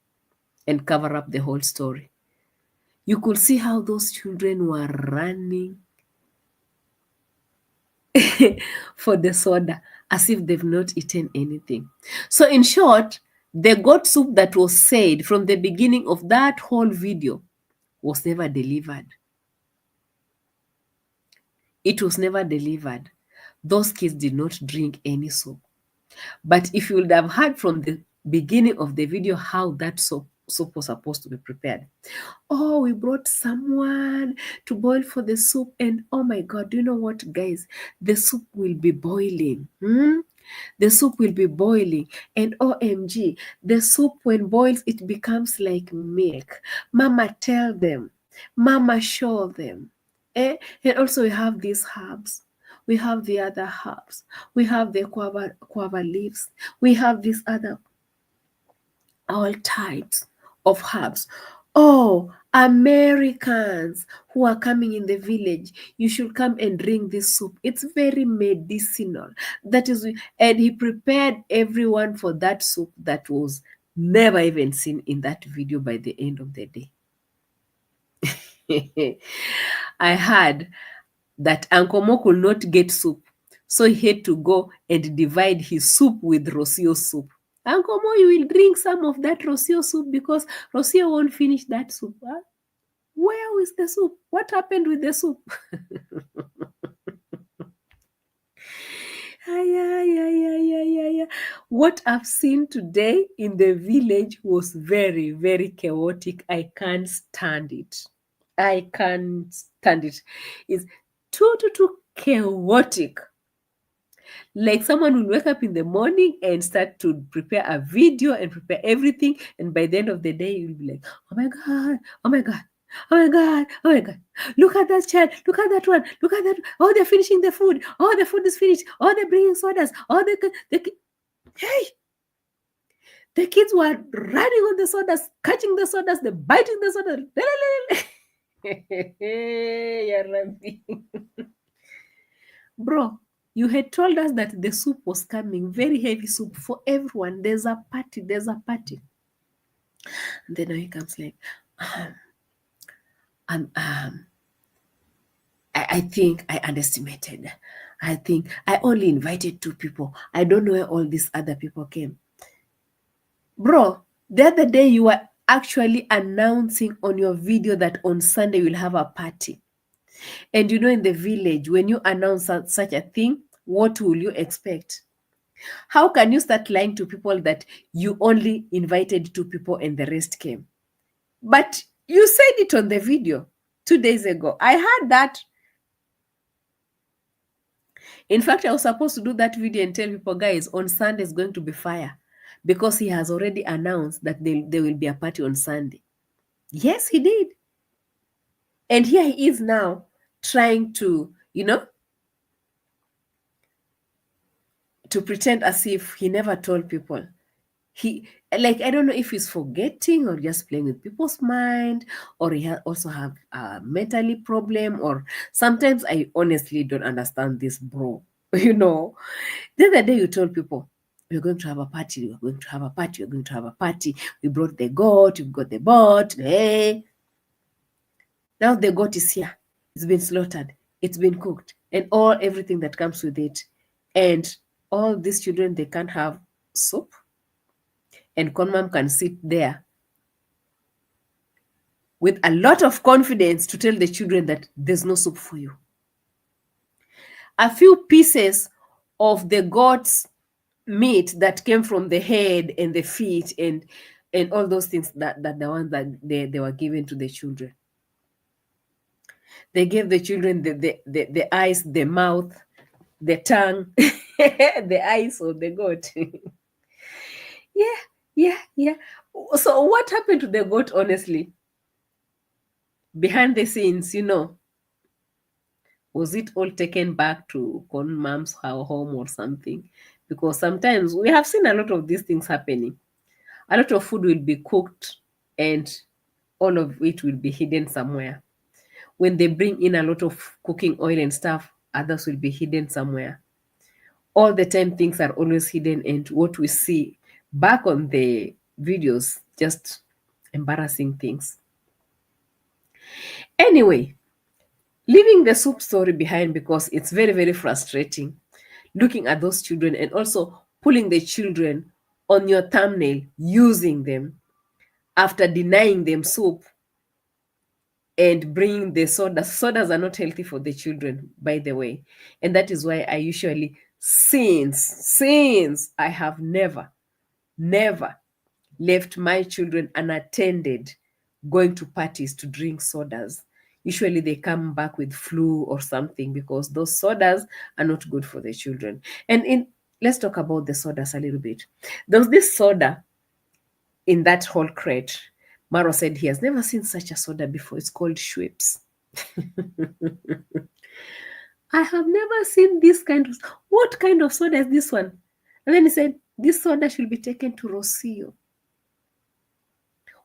and cover up the whole story. You could see how those children were running for the soda as if they've not eaten anything. So in short, the goat soup that was said from the beginning of that whole video was never delivered. It was never delivered. Those kids did not drink any soup. But if you would have heard from the beginning of the video how that soup was supposed to be prepared. Oh, we brought someone to boil for the soup, and oh my God, do you know what, guys? The soup will be boiling. The soup will be boiling, and OMG, the soup when boils, it becomes like milk. Mama, tell them. Mama, show them. And also we have these herbs. We have the other herbs. We have the guava leaves. We have these other all types of herbs. Oh, Americans who are coming in the village, you should come and drink this soup. It's very medicinal. That is, and he prepared everyone for that soup that was never even seen in that video by the end of the day. I heard that Uncle Mo could not get soup, so he had to go and divide his soup with Rocio soup. Uncle Mo, you will drink some of that Rocio soup because Rocio won't finish that soup. Huh? Where is the soup? What happened with the soup? What I've seen today in the village was very, very chaotic. I can't stand it. I can't stand it. It's too chaotic. Like someone will wake up in the morning and start to prepare a video and prepare everything, and by the end of the day you'll be like, oh my God, oh my God, oh my God, oh my God, look at that child, look at that one, look at that, oh, they're finishing the food, oh, the food is finished, oh, they're bringing sodas, oh, hey, the kids were running on the sodas, catching the sodas, they're biting the sodas. Bro, you had told us that the soup was coming, very heavy soup for everyone. There's a party, there's a party. And then he comes like, I think I underestimated. I think I only invited 2 people. I don't know where all these other people came. Bro, the other day you were actually announcing on your video that on Sunday you'll have a party. And you know, in the village, when you announce such a thing, what will you expect? How can you start lying to people that you only invited 2 people and the rest came? But you said it on the video 2 days ago. I heard that. In fact, I was supposed to do that video and tell people, guys, on Sunday is going to be fire because he has already announced that there will be a party on Sunday. Yes, he did. And here he is now trying to, to pretend as if he never told people. I don't know if he's forgetting or just playing with people's mind, or he also have a mentally problem, or sometimes I honestly don't understand this, bro. The other day you told people, we're going to have a party, we're going to have a party, we're going to have a party. We brought the goat, we've got the boat. Hey. Now the goat is here. It's been slaughtered. It's been cooked. And everything that comes with it. And all these children, they can't have soup. And Conmam can sit there with a lot of confidence to tell the children that there's no soup for you. A few pieces of the goat's meat that came from the head and the feet and all those things, that the ones that they were given to the children. They gave the children the eyes, the mouth, the tongue, the eyes of the goat. Yeah. So what happened to the goat, honestly? Behind the scenes, was it all taken back to Con Mom's home or something? Because sometimes we have seen a lot of these things happening. A lot of food will be cooked and all of it will be hidden somewhere. When they bring in a lot of cooking oil and stuff, others will be hidden somewhere. All the time, things are always hidden, and what we see back on the videos, just embarrassing things. Anyway, leaving the soup story behind because it's very, very frustrating looking at those children and also pulling the children on your thumbnail, using them after denying them soup and bringing the sodas. Sodas are not healthy for the children, by the way. And that is why I usually, since I have never left my children unattended going to parties to drink sodas. Usually they come back with flu or something because those sodas are not good for the children. And let's talk about the sodas a little bit. There was this soda in that whole crate. Marwa said he has never seen such a soda before. It's called Schweppes. I have never seen this kind of, what kind of soda is this one? And then he said, this soda should be taken to Rocio.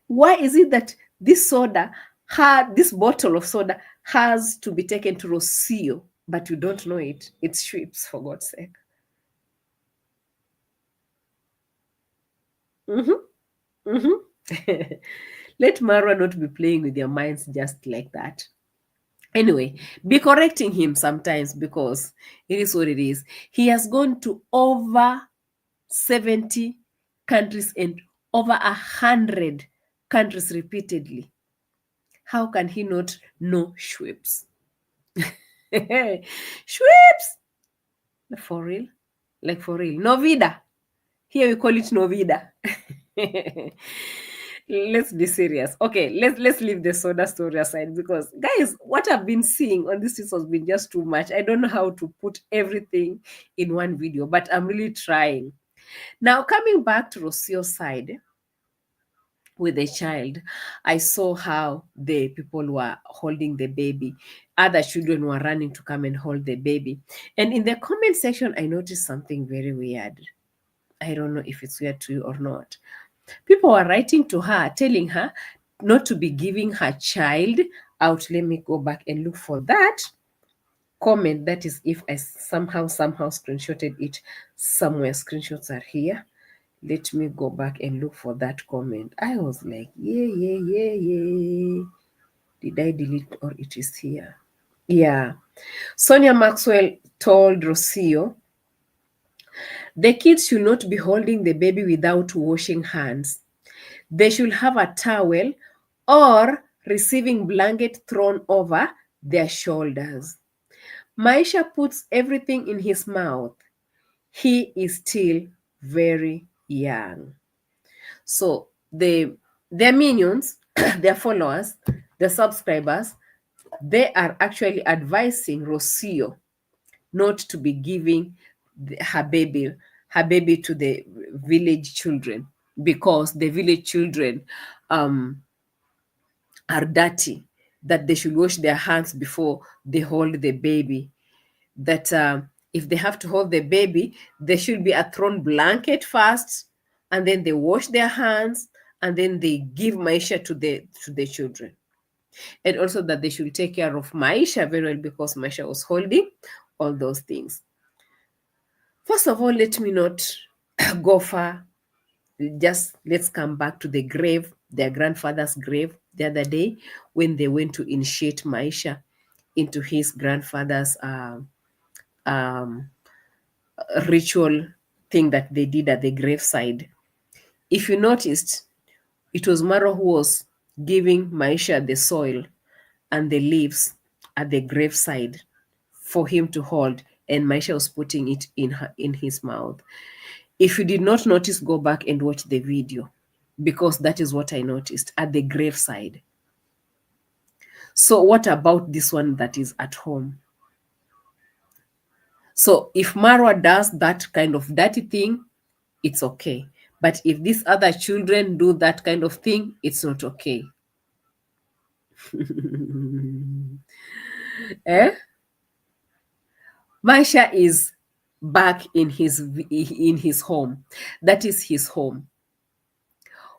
Why is it that this bottle of soda has to be taken to Rocio, but you don't know it? It's Schweppes, for God's sake. Let Marwa not be playing with your minds just like that. Anyway, be correcting him sometimes because it is what it is. He has gone to over 70 countries and over 100 countries repeatedly. How can he not know Schweppes? Schweppes! For real? Like for real. Novida. Here we call it Novida. Let's be serious. Okay, let's leave the soda story aside because, guys, what I've been seeing on this has been just too much. I don't know how to put everything in one video, but I'm really trying. Now, coming back to Rocio's side with the child, I saw how the people were holding the baby. Other children were running to come and hold the baby. And in the comment section, I noticed something very weird. I don't know if it's weird to you or not. People were writing to her, telling her not to be giving her child out. Let me go back and look for that comment. That is if I somehow screenshotted it somewhere. Screenshots are here. Let me go back and look for that comment. I was like, yeah. Did I delete or it is here? Yeah. Sonia Maxwell told Rocio, the kids should not be holding the baby without washing hands. They should have a towel or receiving blanket thrown over their shoulders. Maisha puts everything in his mouth. He is still very young. So their minions, their followers, the subscribers, they are actually advising Rocio not to be giving her baby to the village children because the village children are dirty, that they should wash their hands before they hold the baby, that if they have to hold the baby, there should be a thrown blanket first, and then they wash their hands, and then they give Maisha to the children. And also that they should take care of Maisha very well because Maisha was holding all those things. First of all, let me not go far. Just let's come back to the grave, their grandfather's grave the other day when they went to initiate Maisha into his grandfather's ritual thing that they did at the graveside. If you noticed, it was Marwa who was giving Maisha the soil and the leaves at the graveside for him to hold, and Maisha was putting it in his mouth. If you did not notice, go back and watch the video, because that is what I noticed at the graveside. So what about this one that is at home? So if Marwa does that kind of dirty thing, it's okay. But if these other children do that kind of thing, it's not okay. Eh? Maisha is back in his home. That is his home.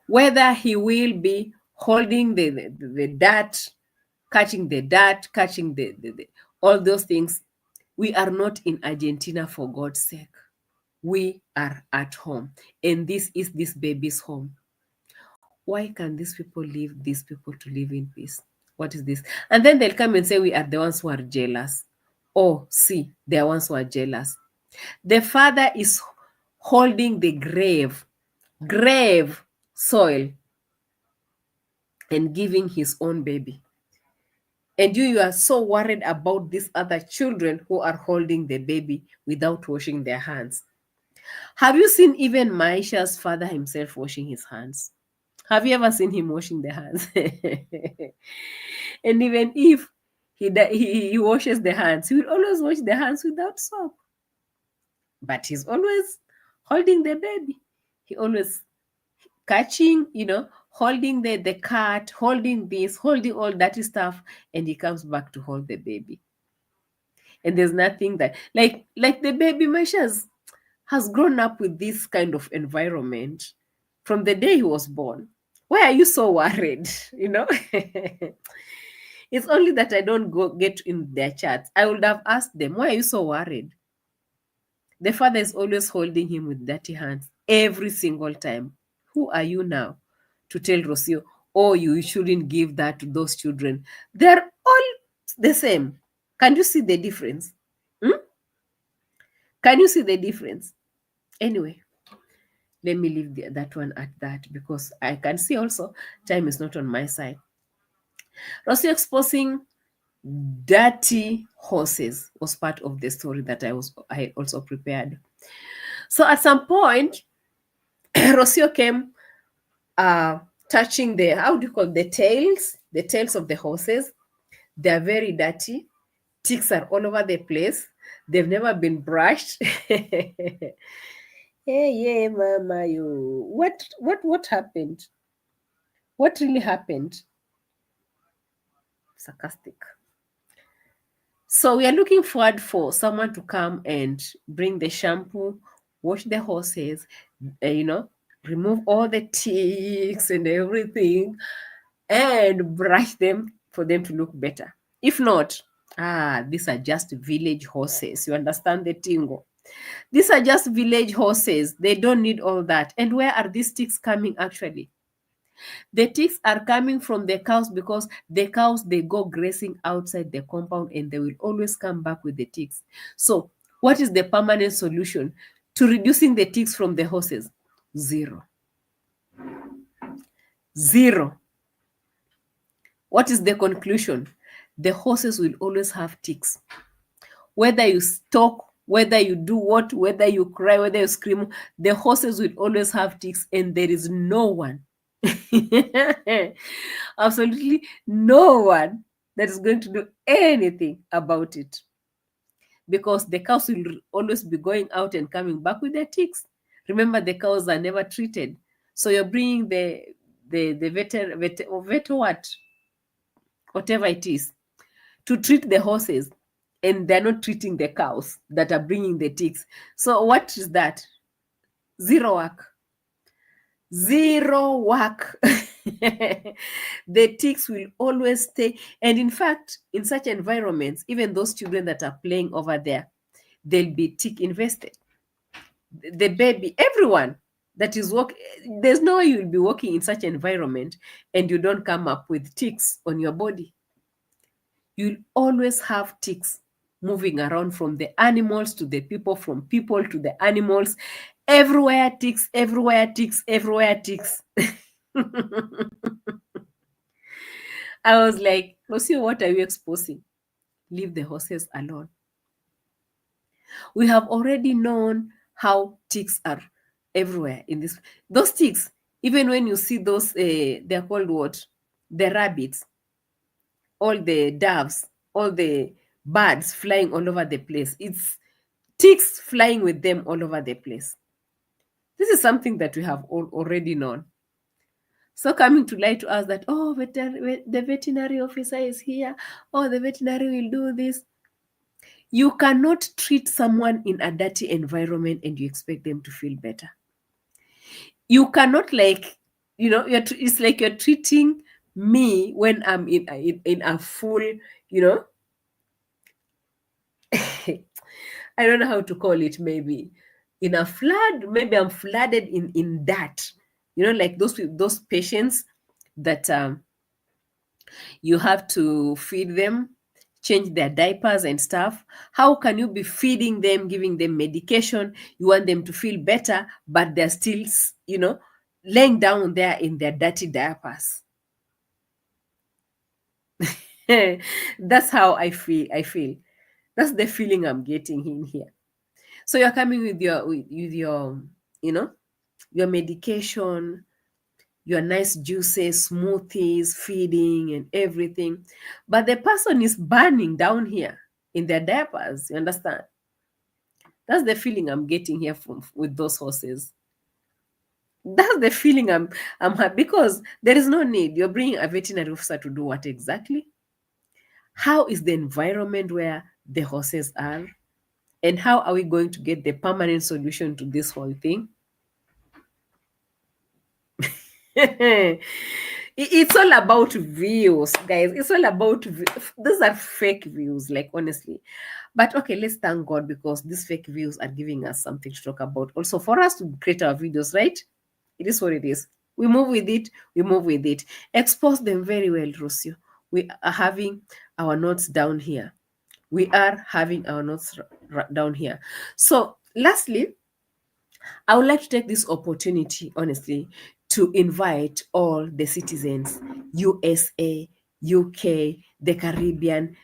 Whether he will be holding the dirt, catching the dirt, catching the all those things, we are not in Argentina, for God's sake. We are at home, and this is this baby's home. Why can these people leave these people to live in peace? What is this? And then they'll come and say we are the ones who are jealous. Oh, see, they are ones who are jealous. The father is holding the grave soil and giving his own baby. And you are so worried about these other children who are holding the baby without washing their hands. Have you seen even Maisha's father himself washing his hands? Have you ever seen him washing the hands? And even if he washes the hands, he will always wash the hands without soap. But he's always holding the baby. He always catching, holding the cat, holding this, holding all that stuff, and he comes back to hold the baby. And there's nothing that like the baby Maisha has grown up with this kind of environment from the day he was born. Why are you so worried? It's only that I don't get in their chats. I would have asked them, why are you so worried? The father is always holding him with dirty hands every single time. Who are you now to tell Rocio, oh, you shouldn't give that to those children? They're all the same. Can you see the difference? Can you see the difference? Anyway, let me leave that one at that, because I can see also time is not on my side. Rocio exposing dirty horses was part of the story that I also prepared. So at some point, Rocio came touching the, how do you call the tails of the horses. They are very dirty. Ticks are all over the place. They've never been brushed. Hey, mama, you. What happened? What really happened? Sarcastic. So we are looking forward for someone to come and bring the shampoo, wash the horses, remove all the ticks and everything, and brush them for them to look better. If not, these are just village horses. You understand the tingo? These are just village horses. They don't need all that. And where are these ticks coming actually? The ticks are coming from the cows, because the cows, they go grazing outside the compound and they will always come back with the ticks. So what is the permanent solution to reducing the ticks from the horses? Zero. What is the conclusion? The horses will always have ticks. Whether you stalk, whether you do what, whether you cry, whether you scream, the horses will always have ticks, and there is no one, absolutely no one, that is going to do anything about it, because the cows will always be going out and coming back with their ticks. Remember, the cows are never treated. So you're bringing the vet whatever it is, to treat the horses, and they're not treating the cows that are bringing the ticks. So what is that? Zero work. The ticks will always stay. And in fact, in such environments, even those children that are playing over there, they'll be tick invested. The baby, everyone that is working, there's no way you'll be working in such environment and you don't come up with ticks on your body. You'll always have ticks moving around, from the animals to the people, from people to the animals. Everywhere ticks, everywhere ticks, everywhere ticks. I was like, Lucio, what are you exposing? Leave the horses alone. We have already known how ticks are everywhere in this. Those ticks, even when you see those, they're called what? The rabbits, all the doves, all the birds flying all over the place. It's ticks flying with them all over the place. This is something that we have already known. So coming to lie to us that, oh, the veterinary officer is here, oh, the veterinary will do this. You cannot treat someone in a dirty environment and you expect them to feel better. You cannot, like, it's like you're treating me when I'm in a full, I don't know how to call it, maybe in a flood, maybe I'm flooded in that, like those patients that you have to feed them, change their diapers and stuff. How can you be feeding them, giving them medication? You want them to feel better, but they're still, laying down there in their dirty diapers. That's how I feel. That's the feeling I'm getting in here. So you're coming with your your medication, your nice juices, smoothies, feeding and everything. But the person is burning down here in their diapers. You understand? That's the feeling I'm getting here with those horses. That's the feeling I'm happy, because there is no need. You're bringing a veterinary officer to do what exactly? How is the environment where the horses are? And how are we going to get the permanent solution to this whole thing? It's all about views, guys. It's all about those are fake views, like, honestly. But okay, let's thank God, because these fake views are giving us something to talk about also for us to create our videos, right? It is what it is. We move with it. Expose them very well, Rocio. We are having our notes down here. Down here. So lastly, I would like to take this opportunity, honestly, to invite all the citizens, USA, UK, the Caribbean,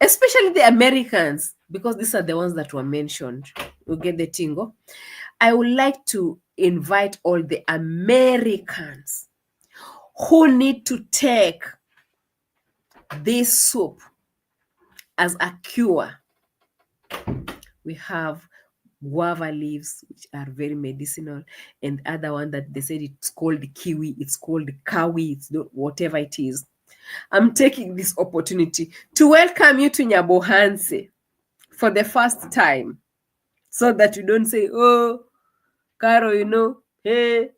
especially the Americans, because these are the ones that were mentioned. You get the tingo. I would like to invite all the Americans who need to take this soup as a cure. We have guava leaves, which are very medicinal, and the other one that they said it's called kiwi, it's called kawi, it's whatever it is. I'm taking this opportunity to welcome you to Nyabohanze for the first time, so that you don't say, oh, Caro, hey,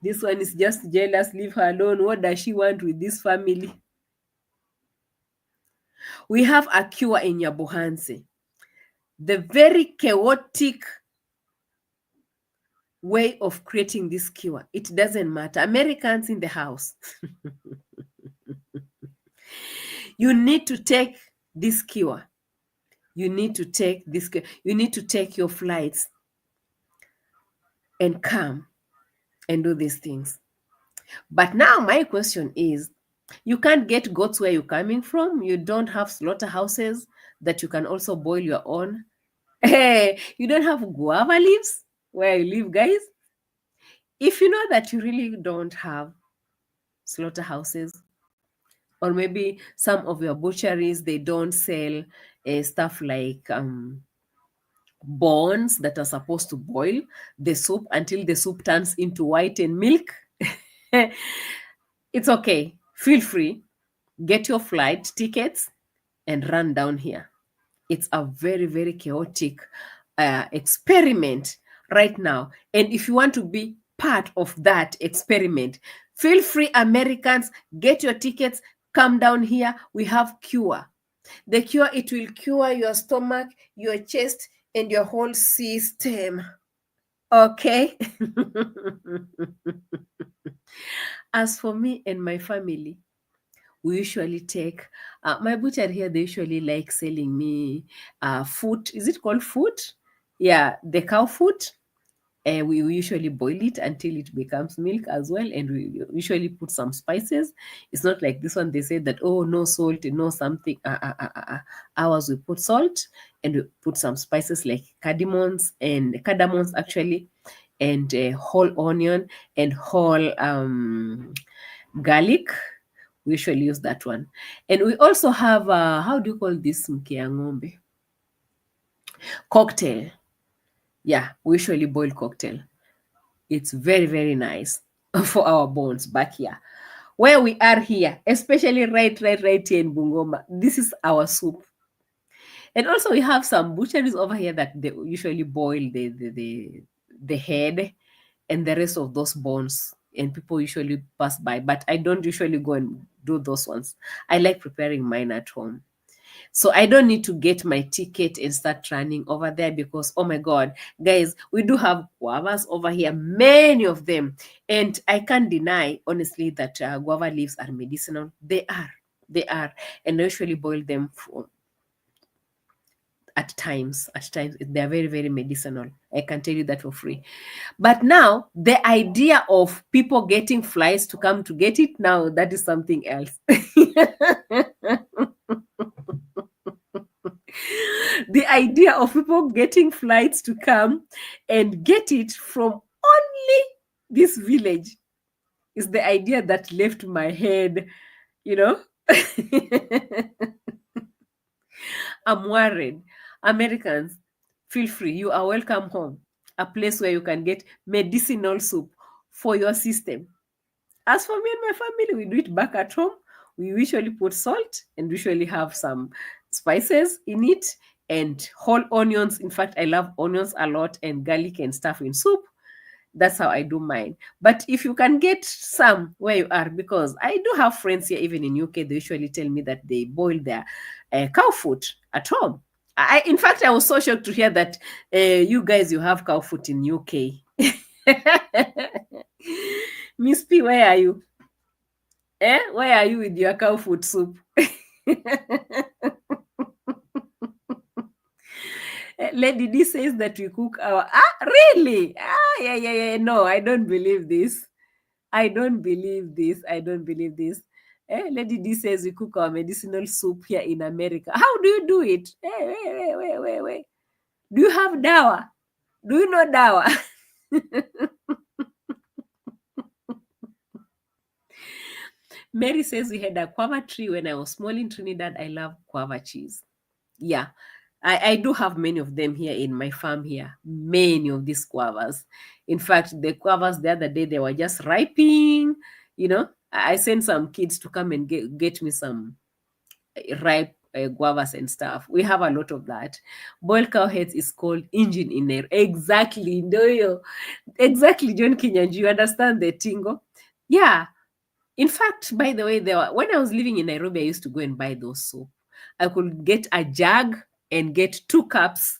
this one is just jealous, leave her alone. What does she want with this family? We have a cure in Nyabohanze. The very chaotic way of creating this cure. It doesn't matter. Americans in the house. You need to take this cure. You need to take this cure. You need to take your flights and come and do these things. But now my question is, you can't get goats where you're coming from. You don't have slaughterhouses that you can also boil your own. Hey, you don't have guava leaves where you live, guys. If you know that you really don't have slaughterhouses, or maybe some of your butcheries, they don't sell stuff like bones that are supposed to boil the soup until the soup turns into white and milk. It's okay. Feel free. Get your flight tickets and run down here. It's a very, very chaotic experiment right now. And if you want to be part of that experiment, feel free, Americans, get your tickets, come down here. We have cure. The cure, it will cure your stomach, your chest, and your whole system. Okay? As for me and my family, we usually take my butcher here, they usually like selling me foot. Is it called foot? Yeah, the cow foot We usually boil it until it becomes milk as well, and we usually put some spices. It's not like this one, they say that, oh, no salt, no something. Ours, we put salt and we put some spices like cardamoms actually, and whole onion and whole garlic. We usually use that one. And we also have how do you call this, mkia ng'ombe? Cocktail. Yeah, we usually boil cocktail. It's very, very nice for our bones back here. Where we are here, especially right here in Bungoma, this is our soup. And also we have some butcheries over here that they usually boil the head and the rest of those bones, and people usually pass by, but I don't usually go and do those ones. I like preparing mine at home. So I don't need to get my ticket and start running over there, because, oh my God, guys, we do have guavas over here, many of them. And I can't deny, honestly, that guava leaves are medicinal. They are. And I usually boil them at times. They're very, very medicinal. I can tell you that for free. But now, the idea of people getting flies to come to get it, now that is something else. The idea of people getting flights to come and get it from only this village is the idea that left my head, I'm worried. Americans, feel free. You are welcome home. A place where you can get medicinal soup for your system. As for me and my family, we do it back at home. We usually put salt and usually have some spices in it and whole onions. In fact, I love onions a lot, and garlic and stuff in soup. That's how I do mine. But if you can get some where you are, because I do have friends here, even in UK, they usually tell me that they boil their cow foot at home. In fact, I was so shocked to hear that you guys, you have cow foot in UK. Miss P, where are you? Where are you with your cow foot soup? Lady D says that we cook our... really? Yeah. No, I don't believe this. Lady D says we cook our medicinal soup here in America. How do you do it? Wait. Do you have dawa? Do you know dawa? Mary says we had a guava tree when I was small in Trinidad. I love guava cheese. Yeah, I do have many of them here in my farm here. Many of these guavas. In fact, the guavas the other day, they were just ripening. I sent some kids to come and get me some ripe guavas and stuff. We have a lot of that. Boiled cow heads is called engine in there. Exactly. Exactly, John Kinyanju. You understand the tingo? Yeah. In fact, by the way, when I was living in Nairobi, I used to go and buy those soap. I could get a jug and get 2 cups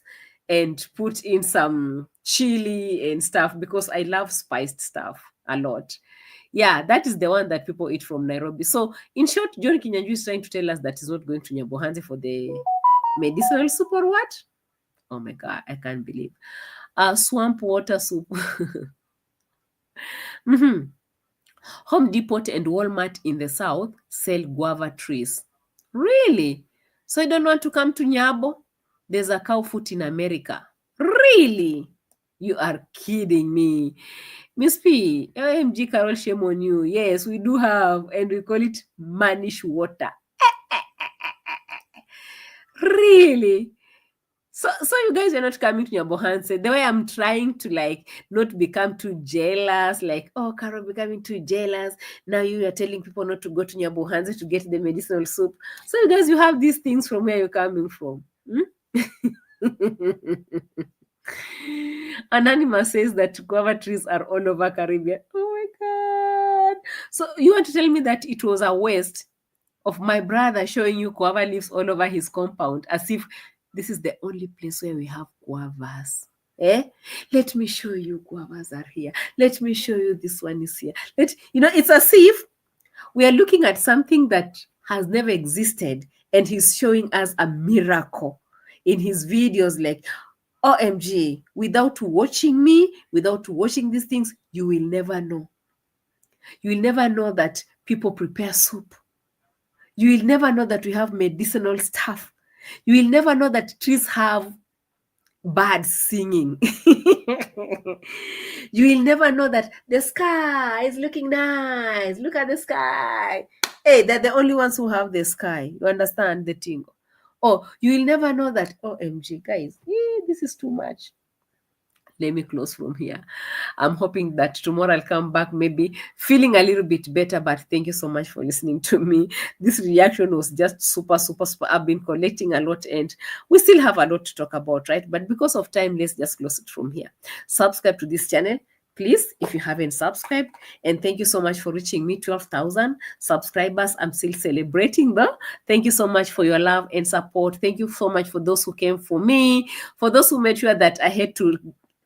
and put in some chili and stuff, because I love spiced stuff a lot. Yeah, that is the one that people eat from Nairobi. So, in short, John Kinyanju is trying to tell us that he's not going to Nyabohanze for the medicinal soup or what? Oh my God, I can't believe. Swamp water soup. Home Depot and Walmart in the South sell guava trees. Really? So you don't want to come to Nyabo? There's a cow foot in America. Really? You are kidding me. Miss P, A.M Qarol, shame on you. Yes, we do have, and we call it manish water. Really? So you guys are not coming to Nyabohanze. The way I'm trying to not become too jealous, oh, Qarol becoming too jealous. Now you are telling people not to go to Nyabohanze to get the medicinal soup. So you guys, you have these things from where you're coming from. Anonymous says that guava trees are all over Caribbean. Oh my God. So you want to tell me that it was a waste of my brother showing you guava leaves all over his compound, as if this is the only place where we have guavas. Let me show you guavas are here. Let me show you this one is here. It's as if we are looking at something that has never existed, and he's showing us a miracle in his videos, OMG, without watching me, without watching these things, you will never know. You will never know that people prepare soup. You will never know that we have medicinal stuff. You will never know that trees have birds singing. You will never know that the sky is looking nice. Look at the sky. Hey, they're the only ones who have the sky. You understand the tingle? Oh, you will never know that. OMG, guys, this is too much. Let me close from here. I'm hoping that tomorrow I'll come back maybe feeling a little bit better, but thank you so much for listening to me. This reaction was just super. I've been collecting a lot and we still have a lot to talk about, right? But because of time, let's just close it from here. Subscribe to this channel, please, if you haven't subscribed. And thank you so much for reaching me 12,000 subscribers. I'm still celebrating though. Thank you so much for your love and support. Thank you so much for those who came for me, for those who made sure that I had to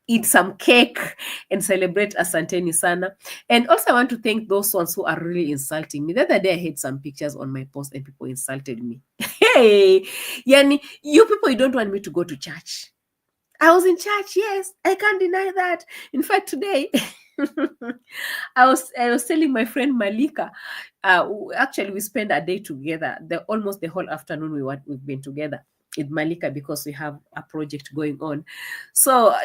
eat some cake and celebrate Asanteni Sana. And also I want to thank those ones who are really insulting me. The other day I had some pictures on my post and people insulted me. Hey, Yani, you people, you don't want me to go to church. I was in church, yes. I can't deny that. In fact, today I was telling my friend Malika. Actually, we spent a day together. Almost the whole afternoon we've been together with Malika because we have a project going on. So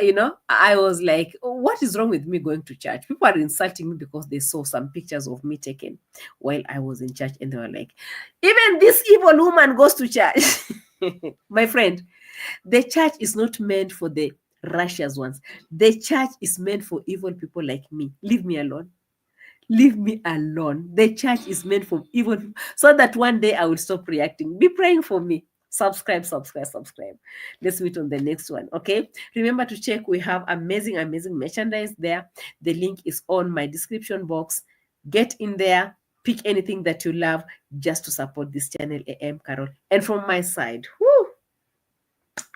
I was like, what is wrong with me going to church? People are insulting me because they saw some pictures of me taken while I was in church, and they were like, even this evil woman goes to church. My friend, the church is not meant for the righteous ones. The church is meant for evil people like me. Leave me alone. Leave me alone. The church is meant for evil people, so that one day I will stop reacting. Be praying for me. Subscribe. Let's meet on the next one. Okay, remember to check. We have amazing merchandise there. The link is on my description box. Get in there, pick anything that you love just to support this channel, A.M Qarol. And from my side,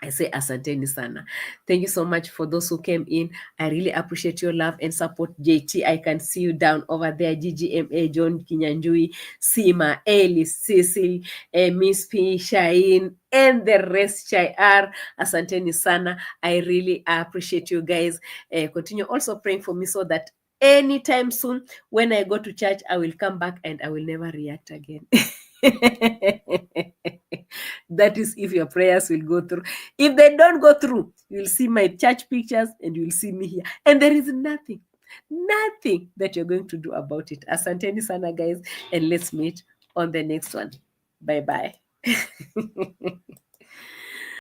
I say asanteni sana. Thank you so much for those who came in. I really appreciate your love and support. JT, I can see you down over there. GGMA, John Kinyanjui, Sima, Ellie, Cecil, Miss P, Shine, and the rest, Chai R. Asanteni sana. I really appreciate you guys. Continue also praying for me so that anytime soon when I go to church, I will come back and I will never react again. That is if your prayers will go through. If they don't go through, you'll see my church pictures and you'll see me here. And there is nothing that you're going to do about it. Asanteni sana, guys, and let's meet on the next one. Bye-bye.